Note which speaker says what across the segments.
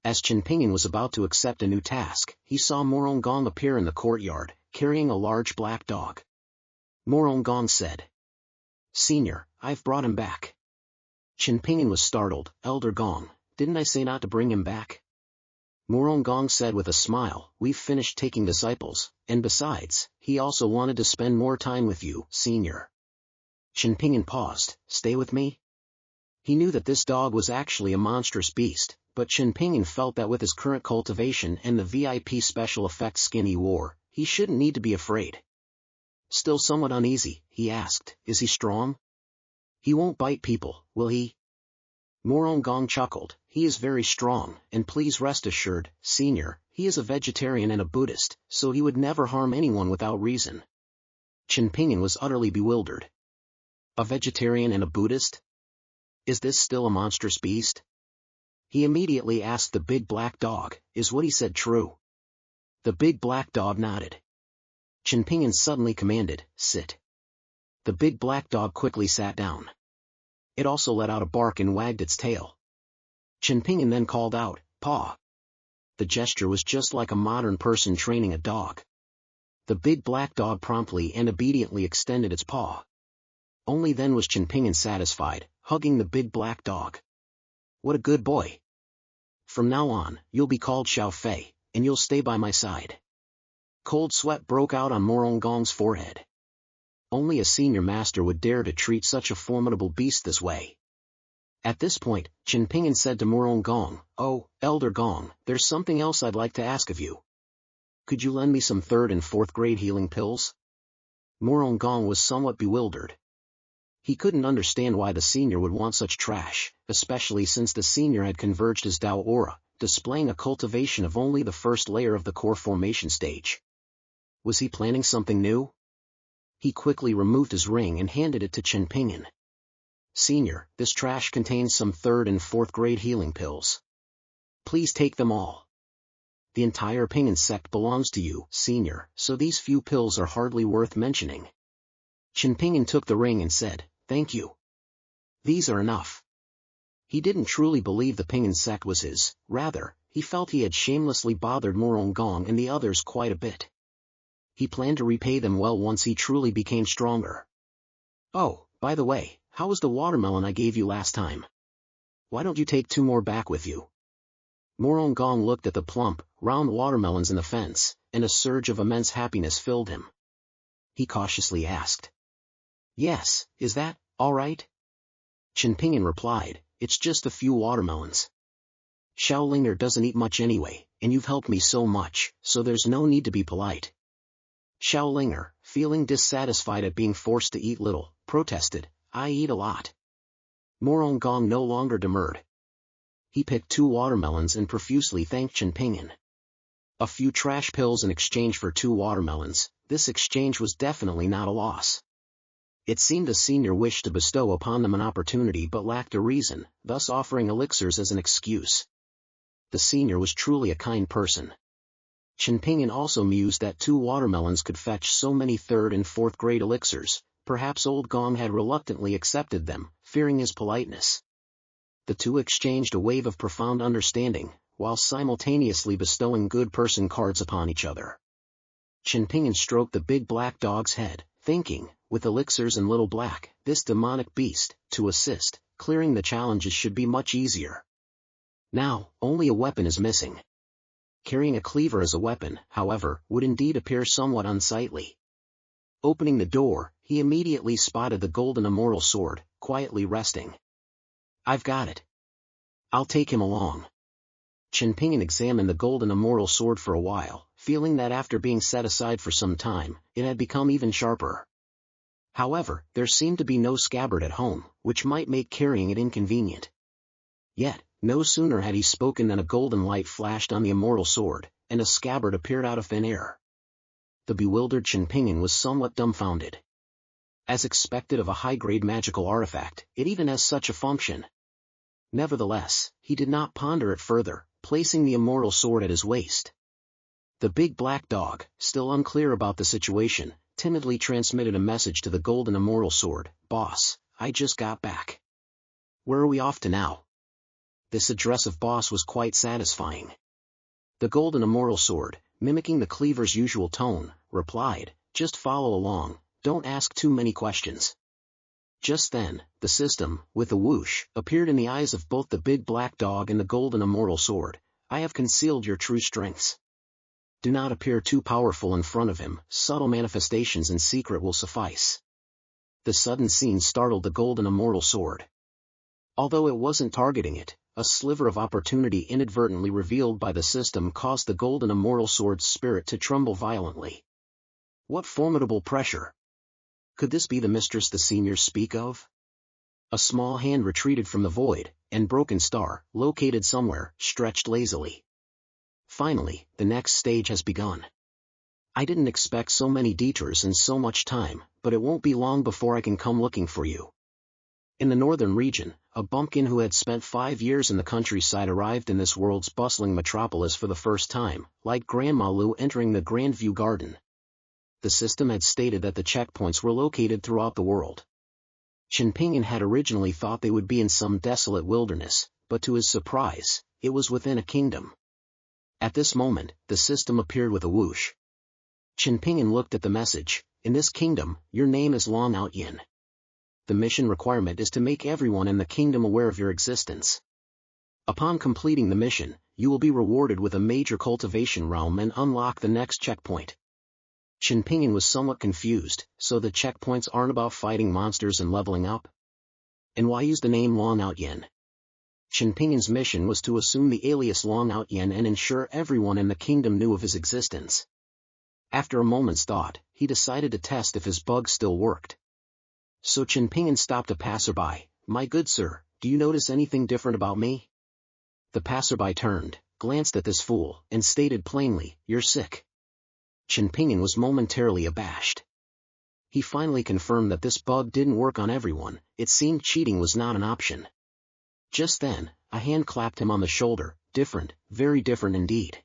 Speaker 1: As Chen Ping'an was about to accept a new task, he saw Morongong appear in the courtyard, carrying a large black dog. Morongong said, "Senior, I've brought him back." Chen Ping'an was startled. "Elder Gong, didn't I say not to bring him back?" Morongong said with a smile, "We've finished taking disciples, and besides, he also wanted to spend more time with you, Senior." Chen Ping'an paused. "Stay with me?" He knew that this dog was actually a monstrous beast, but Chen Ping'an felt that with his current cultivation and the VIP special effects skin he wore, he shouldn't need to be afraid. Still somewhat uneasy, he asked, "Is he strong? He won't bite people, will he?" Morongong chuckled, "He is very strong, and please rest assured, Senior, he is a vegetarian and a Buddhist, so he would never harm anyone without reason." Chen Ping'an was utterly bewildered. A vegetarian and a Buddhist? Is this still a monstrous beast? He immediately asked the big black dog, "Is what he said true?" The big black dog nodded. Chen Ping'an suddenly commanded, "Sit." The big black dog quickly sat down. It also let out a bark and wagged its tail. Chen Ping'an then called out, "Paw." The gesture was just like a modern person training a dog. The big black dog promptly and obediently extended its paw. Only then was Chen Ping'an satisfied, hugging the big black dog. "What a good boy. From now on, you'll be called Xiao Fei, and you'll stay by my side." Cold sweat broke out on Morongong's forehead. Only a senior master would dare to treat such a formidable beast this way. At this point, Chen Ping'an said to Morongong, "Oh, Elder Gong, there's something else I'd like to ask of you. Could you lend me some 3rd and 4th grade healing pills?" Morongong was somewhat bewildered. He couldn't understand why the senior would want such trash, especially since the senior had converged his Dao aura, displaying a cultivation of only the first layer of the core formation stage. Was he planning something new? He quickly removed his ring and handed it to Chen Ping'an. "Senior, this trash contains some 3rd and 4th grade healing pills. Please take them all. The entire Ping'an sect belongs to you, Senior, so these few pills are hardly worth mentioning." Chen Ping'an took the ring and said, "Thank you. These are enough." He didn't truly believe the Ping'an sect was his, rather, he felt he had shamelessly bothered Morongong and the others quite a bit. He planned to repay them well once he truly became stronger. "Oh, by the way, how was the watermelon I gave you last time? Why don't you take 2 more back with you?" Morongong looked at the plump, round watermelons in the fence, and a surge of immense happiness filled him. He cautiously asked, "Yes, is that all right?" Chen Ping'an replied, "It's just a few watermelons. Ling'er doesn't eat much anyway, and you've helped me so much, so there's no need to be polite." Ling'er, feeling dissatisfied at being forced to eat little, protested, "I eat a lot." Morongong no longer demurred. He picked 2 watermelons and profusely thanked Chen Ping'an. A few trash pills in exchange for 2 watermelons, this exchange was definitely not a loss. It seemed the senior wished to bestow upon them an opportunity but lacked a reason, thus offering elixirs as an excuse. The senior was truly a kind person. Chen Ping'an also mused that 2 watermelons could fetch so many 3rd and 4th grade elixirs, perhaps old Gong had reluctantly accepted them, fearing his politeness. The two exchanged a wave of profound understanding, while simultaneously bestowing good person cards upon each other. Chen Ping'an stroked the big black dog's head, thinking, with elixirs and Little Black, this demonic beast, to assist, clearing the challenges should be much easier. Now, only a weapon is missing. Carrying a cleaver as a weapon, however, would indeed appear somewhat unsightly. Opening the door, he immediately spotted the golden immortal sword, quietly resting. "I've got it. I'll take him along." Chen Ping'an examined the golden immortal sword for a while, feeling that after being set aside for some time, it had become even sharper. However, there seemed to be no scabbard at home, which might make carrying it inconvenient. Yet, no sooner had he spoken than a golden light flashed on the immortal sword, and a scabbard appeared out of thin air. The bewildered Chen Ping'an was somewhat dumbfounded. As expected of a high-grade magical artifact, it even has such a function. Nevertheless, he did not ponder it further, placing the immortal sword at his waist. The big black dog, still unclear about the situation, timidly transmitted a message to the golden immortal sword, "Boss, I just got back. Where are we off to now?" this aggressive boss was quite satisfying. The golden immortal sword, mimicking the Cleaver's usual tone, replied, "Just follow along, don't ask too many questions." Just then, the system, with a whoosh, appeared in the eyes of both the big black dog and the golden immortal sword. "I have concealed your true strengths. Do not appear too powerful in front of him, subtle manifestations in secret will suffice." The sudden scene startled the golden immortal sword. Although it wasn't targeting it, a sliver of opportunity inadvertently revealed by the system caused the golden immortal sword's spirit to tremble violently. What formidable pressure! Could this be the mistress the seniors speak of? A small hand retreated from the void, and Broken Star, located somewhere, stretched lazily. Finally, the next stage has begun. I didn't expect so many detours and so much time, but it won't be long before I can come looking for you. In the northern region, a bumpkin who had spent 5 years in the countryside arrived in this world's bustling metropolis for the first time, like Grandma Lou entering the Grandview Garden. The system had stated that the checkpoints were located throughout the world. Chen Ping'an had originally thought they would be in some desolate wilderness, but to his surprise, it was within a kingdom. At this moment, the system appeared with a whoosh. Chen Ping'an looked at the message. "In this kingdom, your name is Long Out Yin. The mission requirement is to make everyone in the kingdom aware of your existence. Upon completing the mission, you will be rewarded with a major cultivation realm and unlock the next checkpoint." Chen Ping'an was somewhat confused. So the checkpoints aren't about fighting monsters and leveling up? And why use the name Long Out Yin? Chen Ping'an's mission was to assume the alias Long Out Yin and ensure everyone in the kingdom knew of his existence. After a moment's thought, he decided to test if his bug still worked. So Chen Ping'an stopped a passerby. "My good sir, do you notice anything different about me?" The passerby turned, glanced at this fool, and stated plainly, "You're sick." Chen Ping'an was momentarily abashed. He finally confirmed that this bug didn't work on everyone. It seemed cheating was not an option. Just then, a hand clapped him on the shoulder. "Different, very different indeed."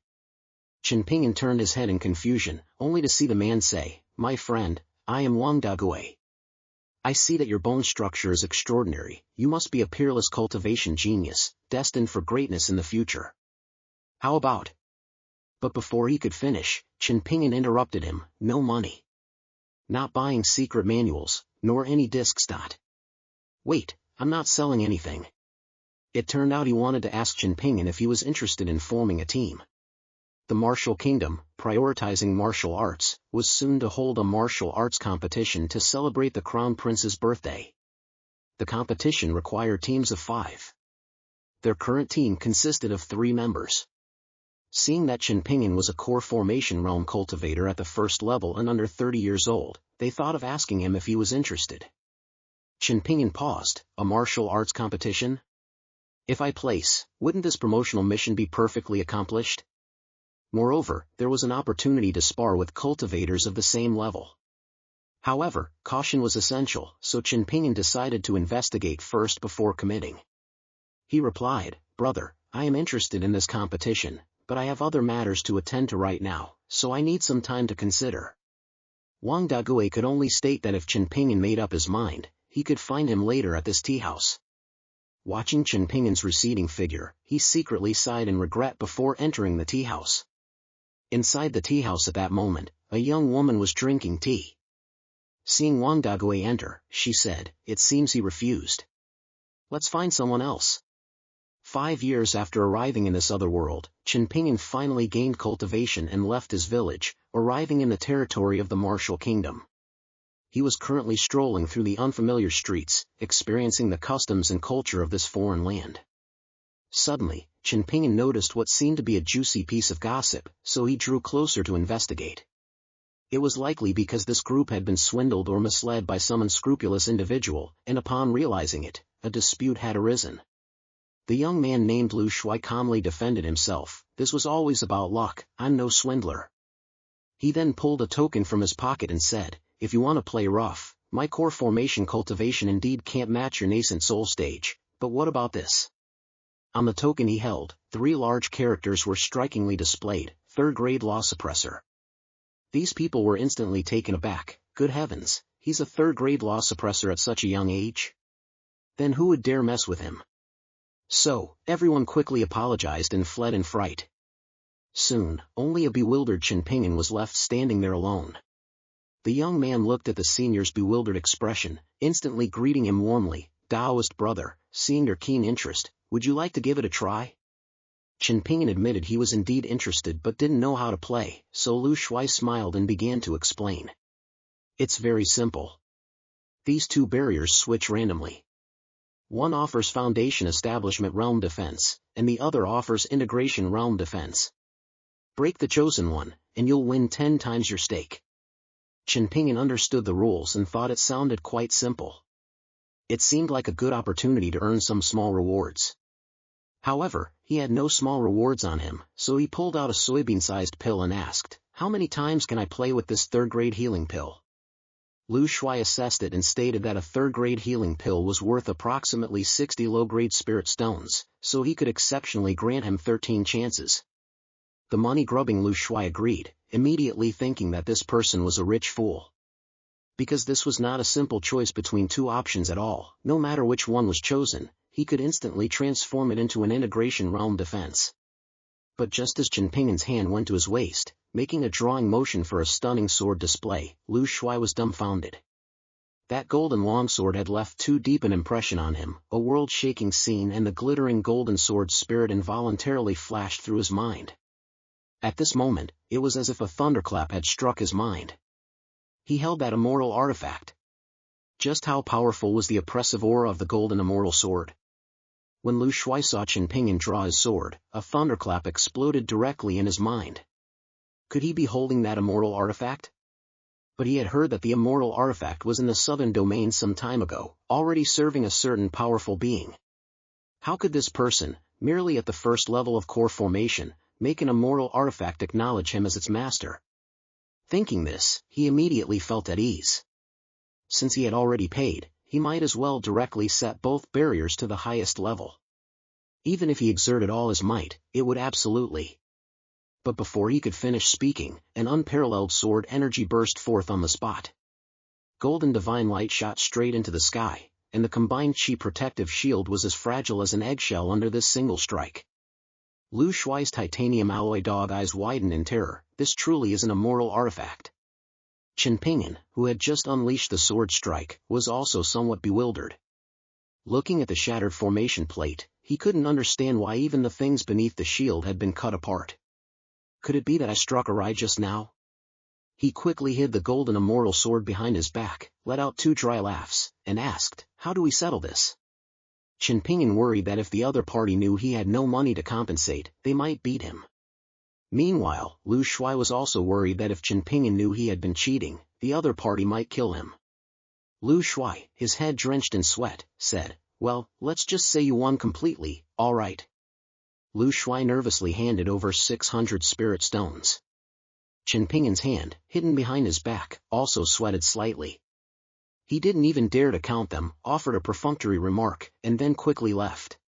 Speaker 1: Chen Ping'an turned his head in confusion, only to see the man say, "My friend, I am Wang Dagui. I see that your bone structure is extraordinary. You must be a peerless cultivation genius, destined for greatness in the future. How about—" But before he could finish, Chen Ping'an interrupted him. "No money. Not buying secret manuals, nor any discs. Wait, I'm not selling anything." It turned out he wanted to ask Chen Ping'an if he was interested in forming a team. The martial kingdom, prioritizing martial arts, was soon to hold a martial arts competition to celebrate the crown prince's birthday. The competition required teams of 5. Their current team consisted of 3 members. Seeing that Chen Ping'an was a core formation realm cultivator at the first level and under 30 years old, they thought of asking him if he was interested. Chen Ping'an paused. "A martial arts competition? If I place, wouldn't this promotional mission be perfectly accomplished? Moreover, there was an opportunity to spar with cultivators of the same level." However, caution was essential, so Chen Ping'an decided to investigate first before committing. He replied, "Brother, I am interested in this competition, but I have other matters to attend to right now, so I need some time to consider." Wang Dagui could only state that if Chen Ping'an made up his mind, he could find him later at this tea house. Watching Chen Ping'an's receding figure, he secretly sighed in regret before entering the tea house. Inside the tea house at that moment, a young woman was drinking tea. Seeing Wang Dagui enter, she said, "It seems he refused. Let's find someone else." 5 years after arriving in this other world, Chen Ping'an finally gained cultivation and left his village, arriving in the territory of the martial kingdom. He was currently strolling through the unfamiliar streets, experiencing the customs and culture of this foreign land. Suddenly, Chen Ping'an noticed what seemed to be a juicy piece of gossip, so he drew closer to investigate. It was likely because this group had been swindled or misled by some unscrupulous individual, and upon realizing it, a dispute had arisen. The young man named Lu Shui calmly defended himself. "This was always about luck, I'm no swindler." He then pulled a token from his pocket and said, "If you want to play rough, my core formation cultivation indeed can't match your nascent soul stage, but what about this?" On the token he held, 3 large characters were strikingly displayed: 3rd grade law suppressor. These people were instantly taken aback. Good heavens, he's a 3rd grade law suppressor at such a young age? Then who would dare mess with him? So, everyone quickly apologized and fled in fright. Soon, only a bewildered Chen Ping'an was left standing there alone. The young man looked at the senior's bewildered expression, instantly greeting him warmly. "Taoist brother, seeing your keen interest, would you like to give it a try?" Chen Ping'an admitted he was indeed interested but didn't know how to play, so Lu Shuai smiled and began to explain. "It's very simple. These two barriers switch randomly. One offers Foundation Establishment Realm Defense, and the other offers Integration Realm Defense. Break the chosen one, and you'll win 10 times your stake." Chen Ping'an understood the rules and thought it sounded quite simple. It seemed like a good opportunity to earn some small rewards. However, he had no small rewards on him, so he pulled out a soybean-sized pill and asked, "How many times can I play with this third-grade healing pill?" Lu Shuai assessed it and stated that a third-grade healing pill was worth approximately 60 low-grade spirit stones, so he could exceptionally grant him 13 chances. The money-grubbing Lu Shuai agreed, immediately thinking that this person was a rich fool. Because this was not a simple choice between two options at all, no matter which one was chosen, he could instantly transform it into an integration realm defense. But just as Chen Ping'an's hand went to his waist, making a drawing motion for a stunning sword display, Lu Shuai was dumbfounded. That golden longsword had left too deep an impression on him, a world-shaking scene, and the glittering golden sword's spirit involuntarily flashed through his mind. At this moment, it was as if a thunderclap had struck his mind. He held that immortal artifact. Just how powerful was the oppressive aura of the golden immortal sword? When Lu Shuai saw Chen Ping'an draw his sword, a thunderclap exploded directly in his mind. Could he be holding that immortal artifact? But he had heard that the immortal artifact was in the southern domain some time ago, already serving a certain powerful being. How could this person, merely at the first level of core formation, make an immortal artifact acknowledge him as its master? Thinking this, he immediately felt at ease. Since he had already paid, he might as well directly set both barriers to the highest level. Even if he exerted all his might, it would absolutely. But before he could finish speaking, an unparalleled sword energy burst forth on the spot. Golden divine light shot straight into the sky, and the combined chi protective shield was as fragile as an eggshell under this single strike. Lu Shuai's titanium alloy dog eyes widened in terror. This truly is an immortal artifact. Chen Ping'an, who had just unleashed the sword strike, was also somewhat bewildered. Looking at the shattered formation plate, he couldn't understand why even the things beneath the shield had been cut apart. Could it be that I struck awry just now? He quickly hid the golden immortal sword behind his back, let out 2 dry laughs, and asked, "How do we settle this?" Chen Ping'an worried that if the other party knew he had no money to compensate, they might beat him. Meanwhile, Lu Shuai was also worried that if Chen Ping'an knew he had been cheating, the other party might kill him. Lu Shuai, his head drenched in sweat, said, "Well, let's just say you won completely, all right." Lu Shuai nervously handed over 600 spirit stones. Chen Ping'an's hand, hidden behind his back, also sweated slightly. He didn't even dare to count them, offered a perfunctory remark, and then quickly left.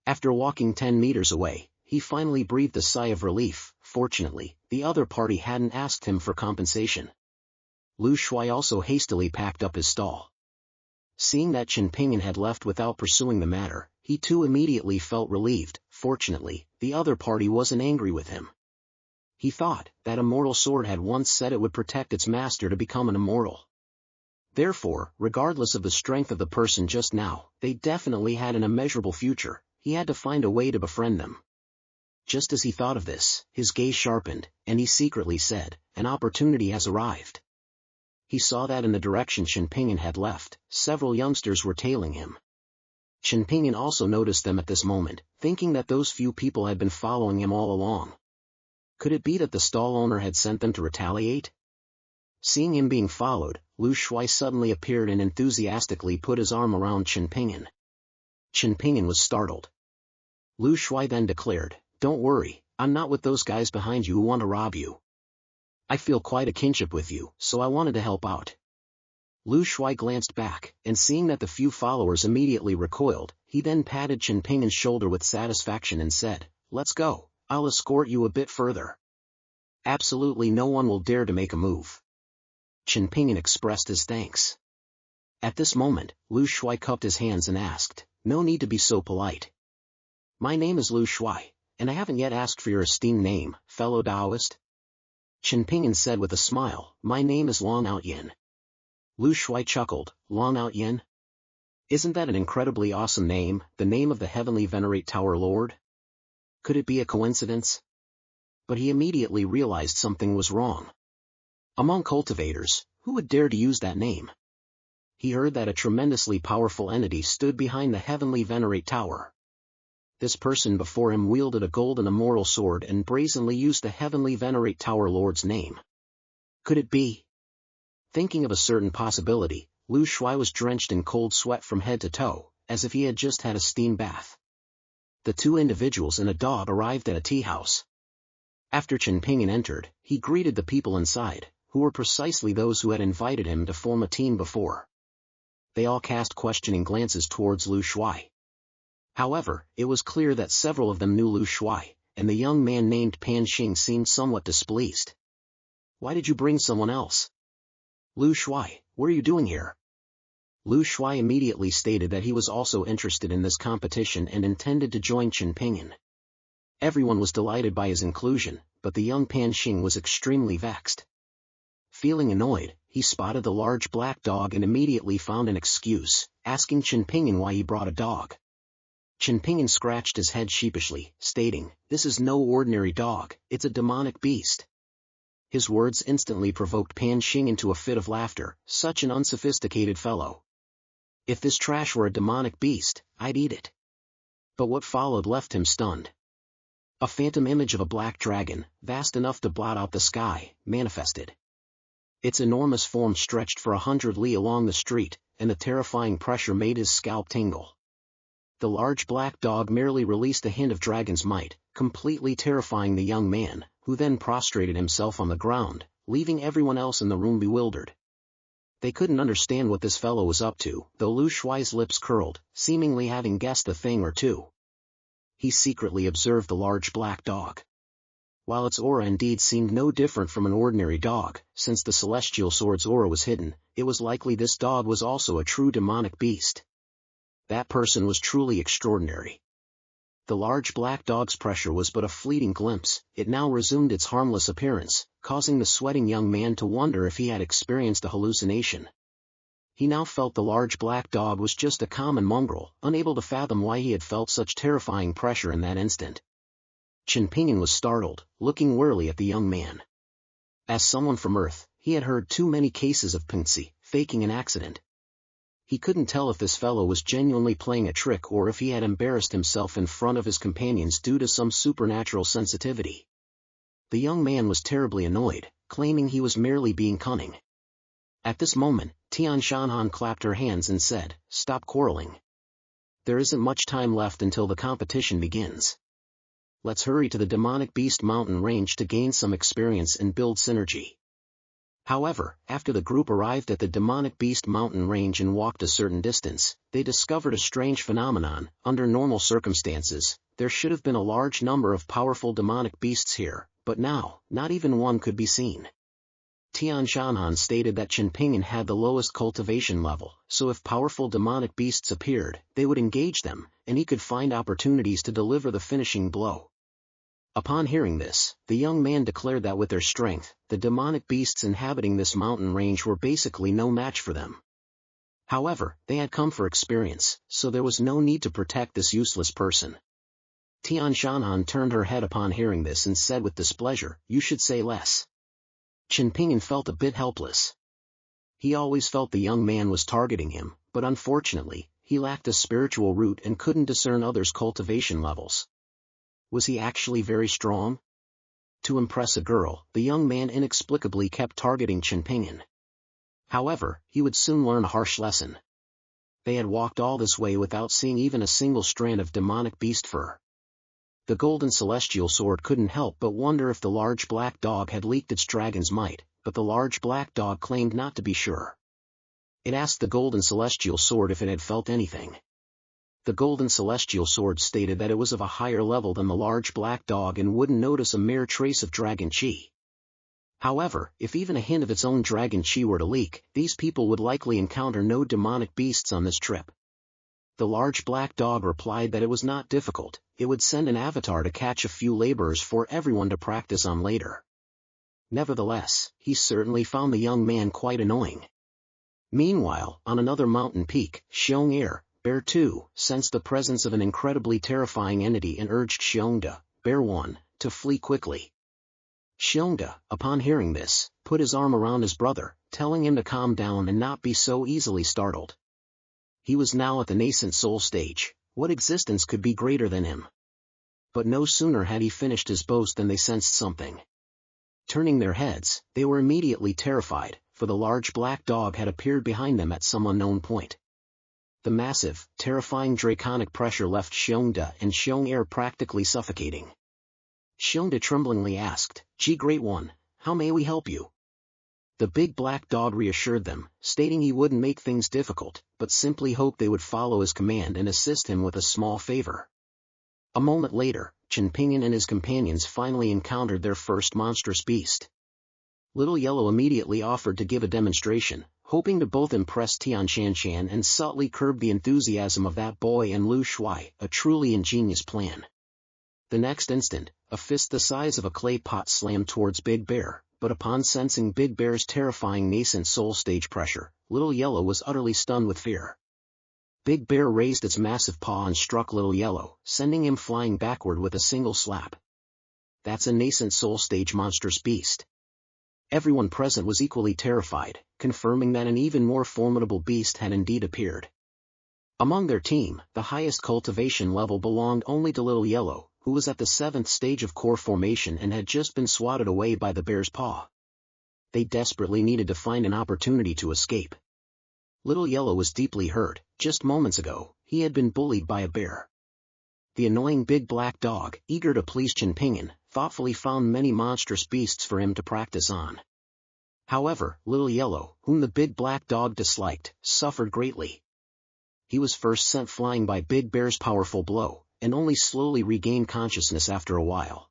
Speaker 1: After walking 10 meters away, he finally breathed a sigh of relief. Fortunately, the other party hadn't asked him for compensation. Lu Shuai also hastily packed up his stall. Seeing that Chen Ping'an had left without pursuing the matter, he too immediately felt relieved. Fortunately, the other party wasn't angry with him. He thought that immortal sword had once said it would protect its master to become an immortal. Therefore, regardless of the strength of the person just now, they definitely had an immeasurable future. He had to find a way to befriend them. Just as he thought of this, his gaze sharpened, and he secretly said, "An opportunity has arrived." He saw that in the direction Chen Ping'an had left, several youngsters were tailing him. Chen Ping'an also noticed them at this moment, thinking that those few people had been following him all along. Could it be that the stall owner had sent them to retaliate? Seeing him being followed, Lu Shuai suddenly appeared and enthusiastically put his arm around Chen Ping'an. Chen Ping'an was startled. Lu Shuai then declared, "Don't worry, I'm not with those guys behind you who want to rob you. I feel quite a kinship with you, so I wanted to help out." Lu Shuai glanced back, and seeing that the few followers immediately recoiled, he then patted Chen Ping'an's shoulder with satisfaction and said, "Let's go, I'll escort you a bit further. Absolutely no one will dare to make a move." Chen Ping'an expressed his thanks. At this moment, Lu Shuai cupped his hands and asked, "No need to be so polite. My name is Lu Shuai, and I haven't yet asked for your esteemed name, fellow Taoist. Chen Ping'an said with a smile, my name is Long Out Yin. Lu Shuai chuckled, Long Out Yin? Isn't that an incredibly awesome name, the name of the heavenly venerate tower lord? Could it be a coincidence? But he immediately realized something was wrong. Among cultivators, who would dare to use that name? He heard that a tremendously powerful entity stood behind the heavenly venerate tower. This person before him wielded a golden immortal sword and brazenly used the heavenly venerate tower lord's name. Could it be? Thinking of a certain possibility, Lu Shuai was drenched in cold sweat from head to toe, as if he had just had a steam bath. The two individuals and a dog arrived at a tea house. After Chen Ping'an entered, he greeted the people inside, who were precisely those who had invited him to form a team before. They all cast questioning glances towards Lu Shuai. However, it was clear that several of them knew Lu Shuai, and the young man named Pan Xing seemed somewhat displeased. Why did you bring someone else? Lu Shuai, what are you doing here? Lu Shuai immediately stated that he was also interested in this competition and intended to join Chen Ping'an. Everyone was delighted by his inclusion, but the young Pan Xing was extremely vexed. Feeling annoyed, he spotted the large black dog and immediately found an excuse, asking Chen Ping'an why he brought a dog. Chen Ping'an scratched his head sheepishly, stating, this is no ordinary dog, it's a demonic beast. His words instantly provoked Pan Xing into a fit of laughter, such an unsophisticated fellow. If this trash were a demonic beast, I'd eat it. But what followed left him stunned. A phantom image of a black dragon, vast enough to blot out the sky, manifested. Its enormous form stretched for 100 li along the street, and the terrifying pressure made his scalp tingle. The large black dog merely released a hint of dragon's might, completely terrifying the young man, who then prostrated himself on the ground, leaving everyone else in the room bewildered. They couldn't understand what this fellow was up to, though Lu Shuai's lips curled, seemingly having guessed a thing or two. He secretly observed the large black dog. While its aura indeed seemed no different from an ordinary dog, since the celestial sword's aura was hidden, it was likely this dog was also a true demonic beast. That person was truly extraordinary. The large black dog's pressure was but a fleeting glimpse, it now resumed its harmless appearance, causing the sweating young man to wonder if he had experienced a hallucination. He now felt the large black dog was just a common mongrel, unable to fathom why he had felt such terrifying pressure in that instant. Chen Ping'an was startled, looking wearily at the young man. As someone from Earth, he had heard too many cases of Pingxi, faking an accident. He couldn't tell if this fellow was genuinely playing a trick or if he had embarrassed himself in front of his companions due to some supernatural sensitivity. The young man was terribly annoyed, claiming he was merely being cunning. At this moment, Tian Shanhan clapped her hands and said, "Stop quarreling. There isn't much time left until the competition begins. Let's hurry to the demonic beast mountain range to gain some experience and build synergy." However, after the group arrived at the demonic beast mountain range and walked a certain distance, they discovered a strange phenomenon. Under normal circumstances, there should have been a large number of powerful demonic beasts here, but now, not even one could be seen. Tian Shanhan stated that Chen Ping'an had the lowest cultivation level, so if powerful demonic beasts appeared, they would engage them, and he could find opportunities to deliver the finishing blow. Upon hearing this, the young man declared that with their strength, the demonic beasts inhabiting this mountain range were basically no match for them. However, they had come for experience, so there was no need to protect this useless person. Tian Shanhan turned her head upon hearing this and said with displeasure, "You should say less." Chen Ping'an felt a bit helpless. He always felt the young man was targeting him, but unfortunately, he lacked a spiritual root and couldn't discern others' cultivation levels. Was he actually very strong? To impress a girl, the young man inexplicably kept targeting Chen Ping'an. However, he would soon learn a harsh lesson. They had walked all this way without seeing even a single strand of demonic beast fur. The golden celestial sword couldn't help but wonder if the large black dog had leaked its dragon's might, but the large black dog claimed not to be sure. It asked the golden celestial sword if it had felt anything. The golden celestial sword stated that it was of a higher level than the large black dog and wouldn't notice a mere trace of dragon chi. However, if even a hint of its own dragon chi were to leak, these people would likely encounter no demonic beasts on this trip. The large black dog replied that it was not difficult, it would send an avatar to catch a few laborers for everyone to practice on later. Nevertheless, he certainly found the young man quite annoying. Meanwhile, on another mountain peak, Ling'er, Bear 2, sensed the presence of an incredibly terrifying entity and urged Ling'er, Bear 1, to flee quickly. Ling'er, upon hearing this, put his arm around his brother, telling him to calm down and not be so easily startled. He was now at the nascent soul stage. What existence could be greater than him? But no sooner had he finished his boast than they sensed something. Turning their heads, they were immediately terrified, for the large black dog had appeared behind them at some unknown point. The massive, terrifying draconic pressure left Ling'er and Ling'er practically suffocating. Ling'er tremblingly asked, "Gee, Great One, how may we help you?" The big black dog reassured them, stating he wouldn't make things difficult, but simply hoped they would follow his command and assist him with a small favor. A moment later, Chen Ping'an and his companions finally encountered their first monstrous beast. Little Yellow immediately offered to give a demonstration, hoping to both impress Tian Shan and subtly curb the enthusiasm of that boy and Lu Shuai, a truly ingenious plan. The next instant, a fist the size of a clay pot slammed towards Big Bear, but upon sensing Big Bear's terrifying nascent soul stage pressure, Little Yellow was utterly stunned with fear. Big Bear raised its massive paw and struck Little Yellow, sending him flying backward with a single slap. That's a nascent soul stage monstrous beast. Everyone present was equally terrified, confirming that an even more formidable beast had indeed appeared. Among their team, the highest cultivation level belonged only to Little Yellow, who was at the 7th stage of core formation and had just been swatted away by the bear's paw. They desperately needed to find an opportunity to escape. Little Yellow was deeply hurt. Just moments ago, he had been bullied by a bear. The annoying big black dog, eager to please Chen Ping'an, thoughtfully found many monstrous beasts for him to practice on. However, Little Yellow, whom the big black dog disliked, suffered greatly. He was first sent flying by Big Bear's powerful blow, and only slowly regained consciousness after a while.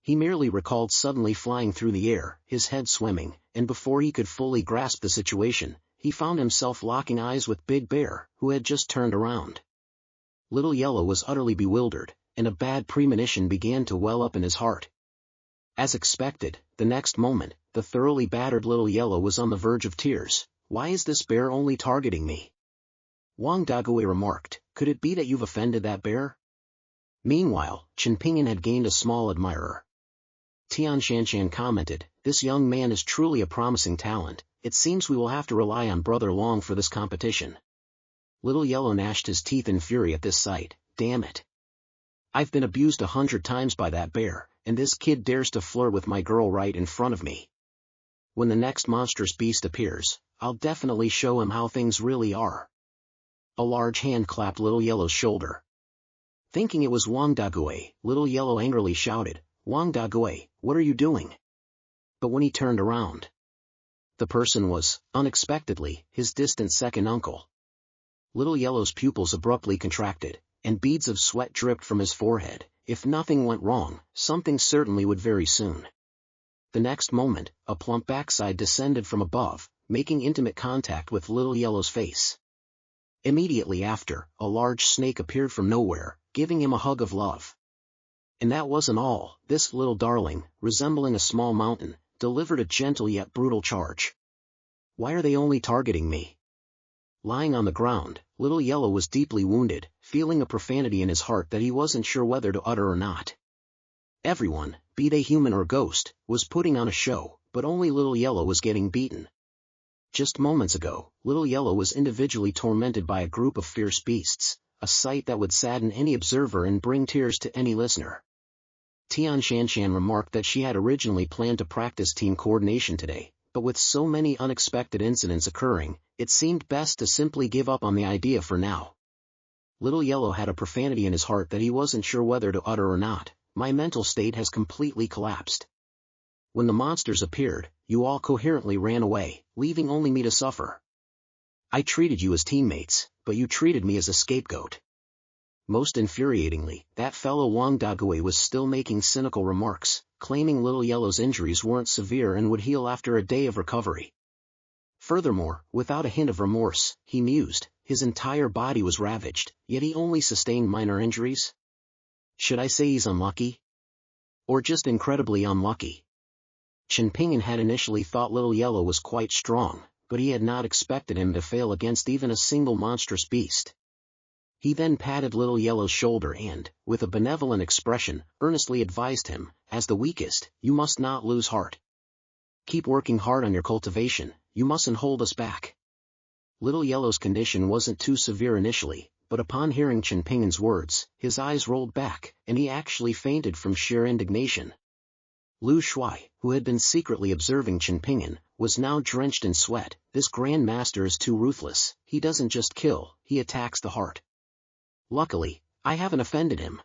Speaker 1: He merely recalled suddenly flying through the air, his head swimming, and before he could fully grasp the situation, he found himself locking eyes with Big Bear, who had just turned around. Little Yellow was utterly bewildered, and a bad premonition began to well up in his heart. As expected, the next moment, the thoroughly battered Little Yellow was on the verge of tears. "Why is this bear only targeting me?" Wang Dagui remarked, "Could it be that you've offended that bear?" Meanwhile, Chen Ping'an had gained a small admirer. Tian Shan commented, "This young man is truly a promising talent. It seems we will have to rely on Brother Long for this competition." Little Yellow gnashed his teeth in fury at this sight. "Damn it. I've been abused 100 times by that bear, and this kid dares to flirt with my girl right in front of me. When the next monstrous beast appears, I'll definitely show him how things really are." A large hand clapped Little Yellow's shoulder. Thinking it was Wang Dagui, Little Yellow angrily shouted, "Wang Dagui, what are you doing?" But when he turned around, the person was, unexpectedly, his distant second uncle. Little Yellow's pupils abruptly contracted, and beads of sweat dripped from his forehead. If nothing went wrong, something certainly would very soon. The next moment, a plump backside descended from above, making intimate contact with Little Yellow's face. Immediately after, a large snake appeared from nowhere, giving him a hug of love. And that wasn't all. This little darling, resembling a small mountain, delivered a gentle yet brutal charge. "Why are they only targeting me?" Lying on the ground, Little Yellow was deeply wounded, feeling a profanity in his heart that he wasn't sure whether to utter or not. Everyone, be they human or ghost, was putting on a show, but only Little Yellow was getting beaten. Just moments ago, Little Yellow was individually tormented by a group of fierce beasts, a sight that would sadden any observer and bring tears to any listener. Tian Shan remarked that she had originally planned to practice team coordination today, but with so many unexpected incidents occurring, it seemed best to simply give up on the idea for now. Little Yellow had a profanity in his heart that he wasn't sure whether to utter or not. "My mental state has completely collapsed. When the monsters appeared, you all coherently ran away, leaving only me to suffer. I treated you as teammates, but you treated me as a scapegoat." Most infuriatingly, that fellow Wang Dagui was still making cynical remarks, claiming Little Yellow's injuries weren't severe and would heal after a day of recovery. Furthermore, without a hint of remorse, he mused, his entire body was ravaged, yet he only sustained minor injuries. Should I say he's unlucky? Or just incredibly unlucky? Chen Ping'an had initially thought Little Yellow was quite strong, but he had not expected him to fail against even a single monstrous beast. He then patted Little Yellow's shoulder and, with a benevolent expression, earnestly advised him, as the weakest, you must not lose heart. Keep working hard on your cultivation, you mustn't hold us back. Little Yellow's condition wasn't too severe initially, but upon hearing Chen Ping'an's words, his eyes rolled back, and he actually fainted from sheer indignation. Lu Shuai, who had been secretly observing Chen Ping'an, was now drenched in sweat. This Grand Master is too ruthless. He doesn't just kill, he attacks the heart. Luckily, I haven't offended him.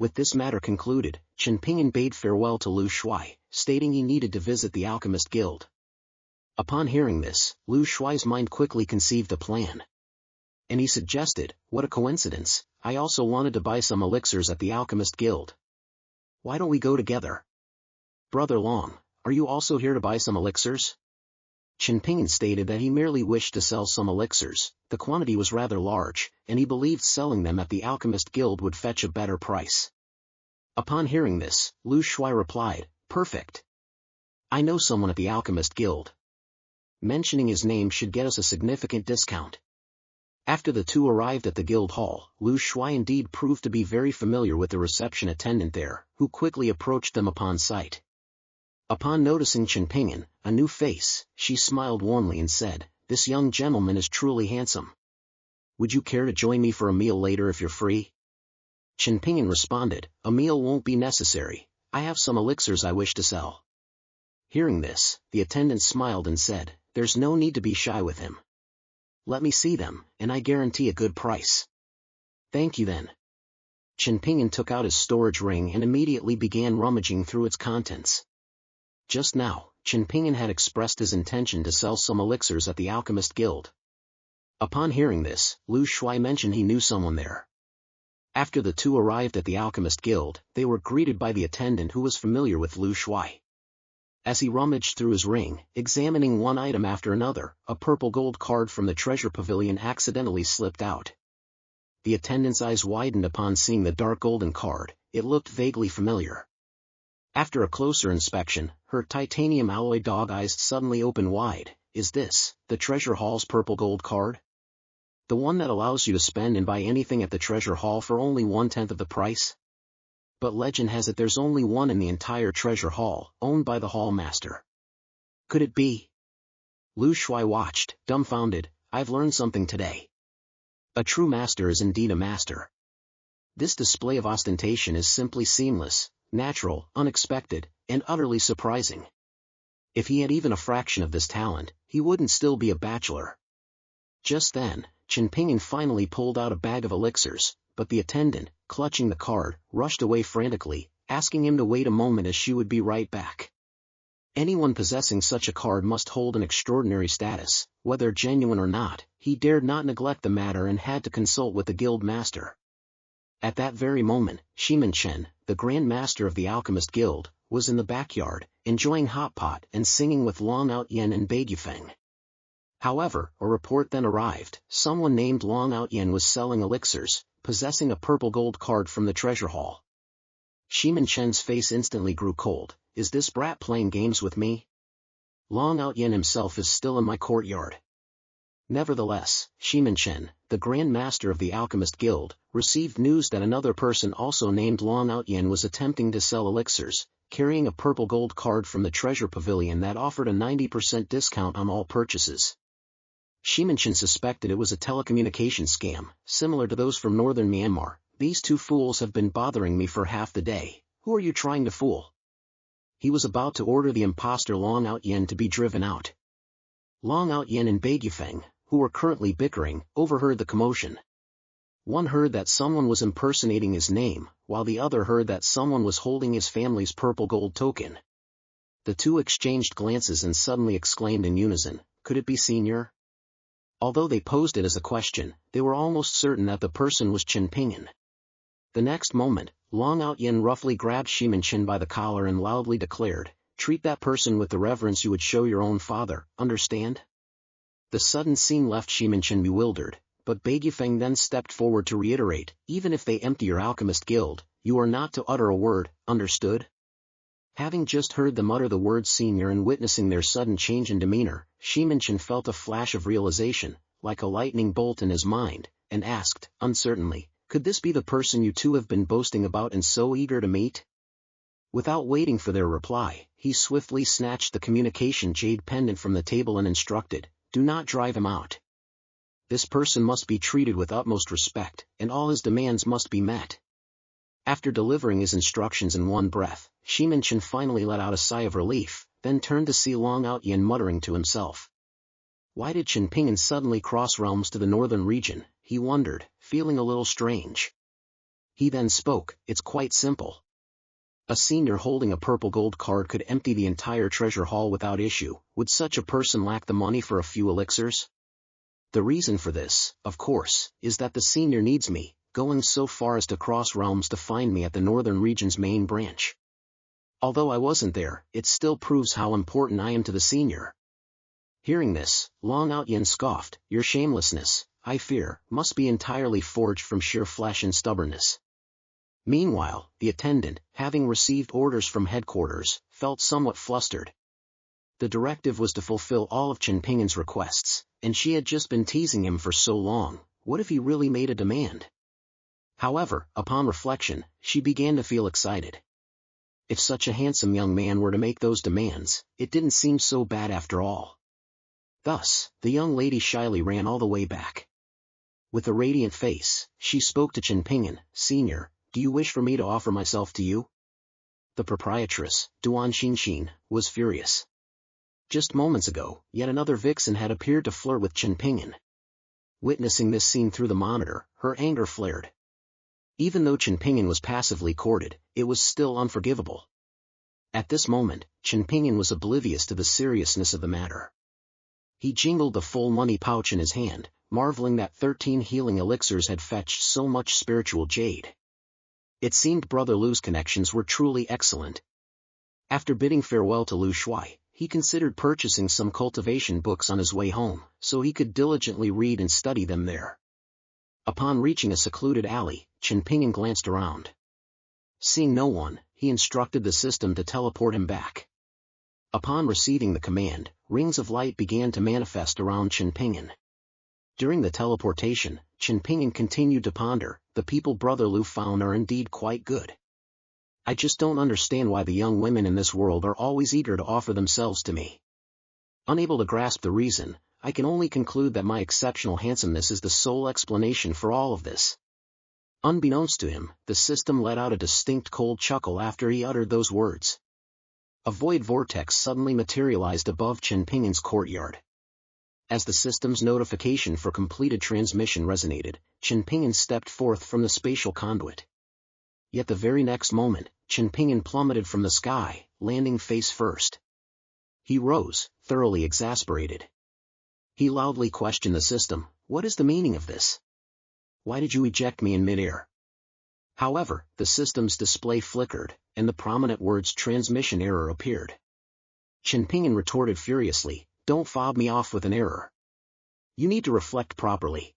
Speaker 1: With this matter concluded, Chen Ping'an bade farewell to Lu Shuai, stating he needed to visit the Alchemist Guild. Upon hearing this, Lu Shuai's mind quickly conceived a plan. And he suggested, what a coincidence, I also wanted to buy some elixirs at the Alchemist Guild. Why don't we go together? Brother Long, are you also here to buy some elixirs? Chen Ping'an stated that he merely wished to sell some elixirs. The quantity was rather large, and he believed selling them at the Alchemist Guild would fetch a better price. Upon hearing this, Lu Shuai replied, perfect. I know someone at the Alchemist Guild. Mentioning his name should get us a significant discount. After the two arrived at the guild hall, Lu Shuai indeed proved to be very familiar with the reception attendant there, who quickly approached them upon sight. Upon noticing Chen Ping'an, a new face, she smiled warmly and said, this young gentleman is truly handsome. Would you care to join me for a meal later if you're free? Chen Ping'an responded, a meal won't be necessary, I have some elixirs I wish to sell. Hearing this, the attendant smiled and said, there's no need to be shy with him. Let me see them, and I guarantee a good price. Thank you then. Chen Ping'an took out his storage ring and immediately began rummaging through its contents. Just now, Chen Ping'an had expressed his intention to sell some elixirs at the Alchemist Guild. Upon hearing this, Lu Shuai mentioned he knew someone there. After the two arrived at the Alchemist Guild, they were greeted by the attendant who was familiar with Lu Shuai. As he rummaged through his ring, examining one item after another, a purple gold card from the treasure pavilion accidentally slipped out. The attendant's eyes widened upon seeing the dark golden card. It looked vaguely familiar. After a closer inspection, her titanium alloy dog eyes suddenly opened wide. Is this, the treasure hall's purple gold card? The one that allows you to spend and buy anything at the treasure hall for only 1/10 of the price? But legend has it there's only one in the entire treasure hall, owned by the hall master. Could it be? Lu Shuai watched, dumbfounded. I've learned something today. A true master is indeed a master. This display of ostentation is simply seamless, natural, unexpected, and utterly surprising. If he had even a fraction of this talent, he wouldn't still be a bachelor. Just then, Chen Ping'an finally pulled out a bag of elixirs, but the attendant, clutching the card, rushed away frantically, asking him to wait a moment as she would be right back. Anyone possessing such a card must hold an extraordinary status, whether genuine or not. He dared not neglect the matter and had to consult with the guild master. At that very moment, Shimen Chen, the Grand Master of the Alchemist Guild, was in the backyard, enjoying hot pot and singing with Long Out Yen and Beigufeng. However, a report then arrived. Someone named Long Out Yen was selling elixirs, possessing a purple gold card from the treasure hall. Shimen Chen's face instantly grew cold. Is this brat playing games with me? Long Out Yen himself is still in my courtyard. Nevertheless, Shimen Chen, the Grand Master of the Alchemist Guild, received news that another person also named Long Out Yen was attempting to sell elixirs, carrying a purple gold card from the treasure pavilion that offered a 90% discount on all purchases. Shimen Chen suspected it was a telecommunication scam, similar to those from northern Myanmar. These two fools have been bothering me for half the day. Who are you trying to fool? He was about to order the imposter Long Out Yen to be driven out. Long Out Yen and Beigufeng, who were currently bickering, overheard the commotion. One heard that someone was impersonating his name, while the other heard that someone was holding his family's purple gold token. The two exchanged glances and suddenly exclaimed in unison, could it be Senior? Although they posed it as a question, they were almost certain that the person was Chen Ping'an. The next moment, Long Out Yen roughly grabbed Shimen Chen by the collar and loudly declared, treat that person with the reverence you would show your own father, understand? The sudden scene left Shimen Chen bewildered, but Beigufeng then stepped forward to reiterate, even if they empty your Alchemist Guild, you are not to utter a word, understood? Having just heard them utter the word senior and witnessing their sudden change in demeanor, Chen felt a flash of realization, like a lightning bolt in his mind, and asked, uncertainly, could this be the person you two have been boasting about and so eager to meet? Without waiting for their reply, he swiftly snatched the communication jade pendant from the table and instructed, do not drive him out. This person must be treated with utmost respect, and all his demands must be met. After delivering his instructions in one breath, Chen finally let out a sigh of relief, then turned to see Ling'er muttering to himself. Why did Chen Ping'an suddenly cross realms to the northern region, he wondered, feeling a little strange. He then spoke, it's quite simple. A senior holding a purple gold card could empty the entire treasure hall without issue. Would such a person lack the money for a few elixirs? The reason for this, of course, is that the senior needs me, going so far as to cross realms to find me at the northern region's main branch. Although I wasn't there, it still proves how important I am to the senior. Hearing this, Ling'er scoffed, your shamelessness, I fear, must be entirely forged from sheer flesh and stubbornness. Meanwhile, the attendant, having received orders from headquarters, felt somewhat flustered. The directive was to fulfill all of Chen Ping'an's requests, and she had just been teasing him for so long. What if he really made a demand? However, upon reflection, she began to feel excited. If such a handsome young man were to make those demands, it didn't seem so bad after all. Thus, the young lady shyly ran all the way back. With a radiant face, she spoke to Chen Ping'an, Senior, do you wish for me to offer myself to you? The proprietress, Duan Xin, was furious. Just moments ago, yet another vixen had appeared to flirt with Chen Ping'an. Witnessing this scene through the monitor, her anger flared. Even though Chen Ping'an was passively courted, it was still unforgivable. At this moment, Chen Ping'an was oblivious to the seriousness of the matter. He jingled the full money pouch in his hand, marveling that 13 healing elixirs had fetched so much spiritual jade. It seemed Brother Lu's connections were truly excellent. After bidding farewell to Lu Shui, he considered purchasing some cultivation books on his way home, so he could diligently read and study them there. Upon reaching a secluded alley, Chen Ping'an glanced around. Seeing no one, he instructed the system to teleport him back. Upon receiving the command, rings of light began to manifest around Chen Ping'an. During the teleportation, Chen Ping'an continued to ponder, the people Brother Lu found are indeed quite good. I just don't understand why the young women in this world are always eager to offer themselves to me. Unable to grasp the reason, I can only conclude that my exceptional handsomeness is the sole explanation for all of this. Unbeknownst to him, the system let out a distinct cold chuckle after he uttered those words. A void vortex suddenly materialized above Chen Ping'an's courtyard. As the system's notification for completed transmission resonated, Chen Ping'an stepped forth from the spatial conduit. Yet the very next moment, Chen Ping'an plummeted from the sky, landing face first. He rose, thoroughly exasperated. He loudly questioned the system, what is the meaning of this? Why did you eject me in midair? However, the system's display flickered, and the prominent words transmission error appeared. Chen Ping'an retorted furiously, don't fob me off with an error. You need to reflect properly.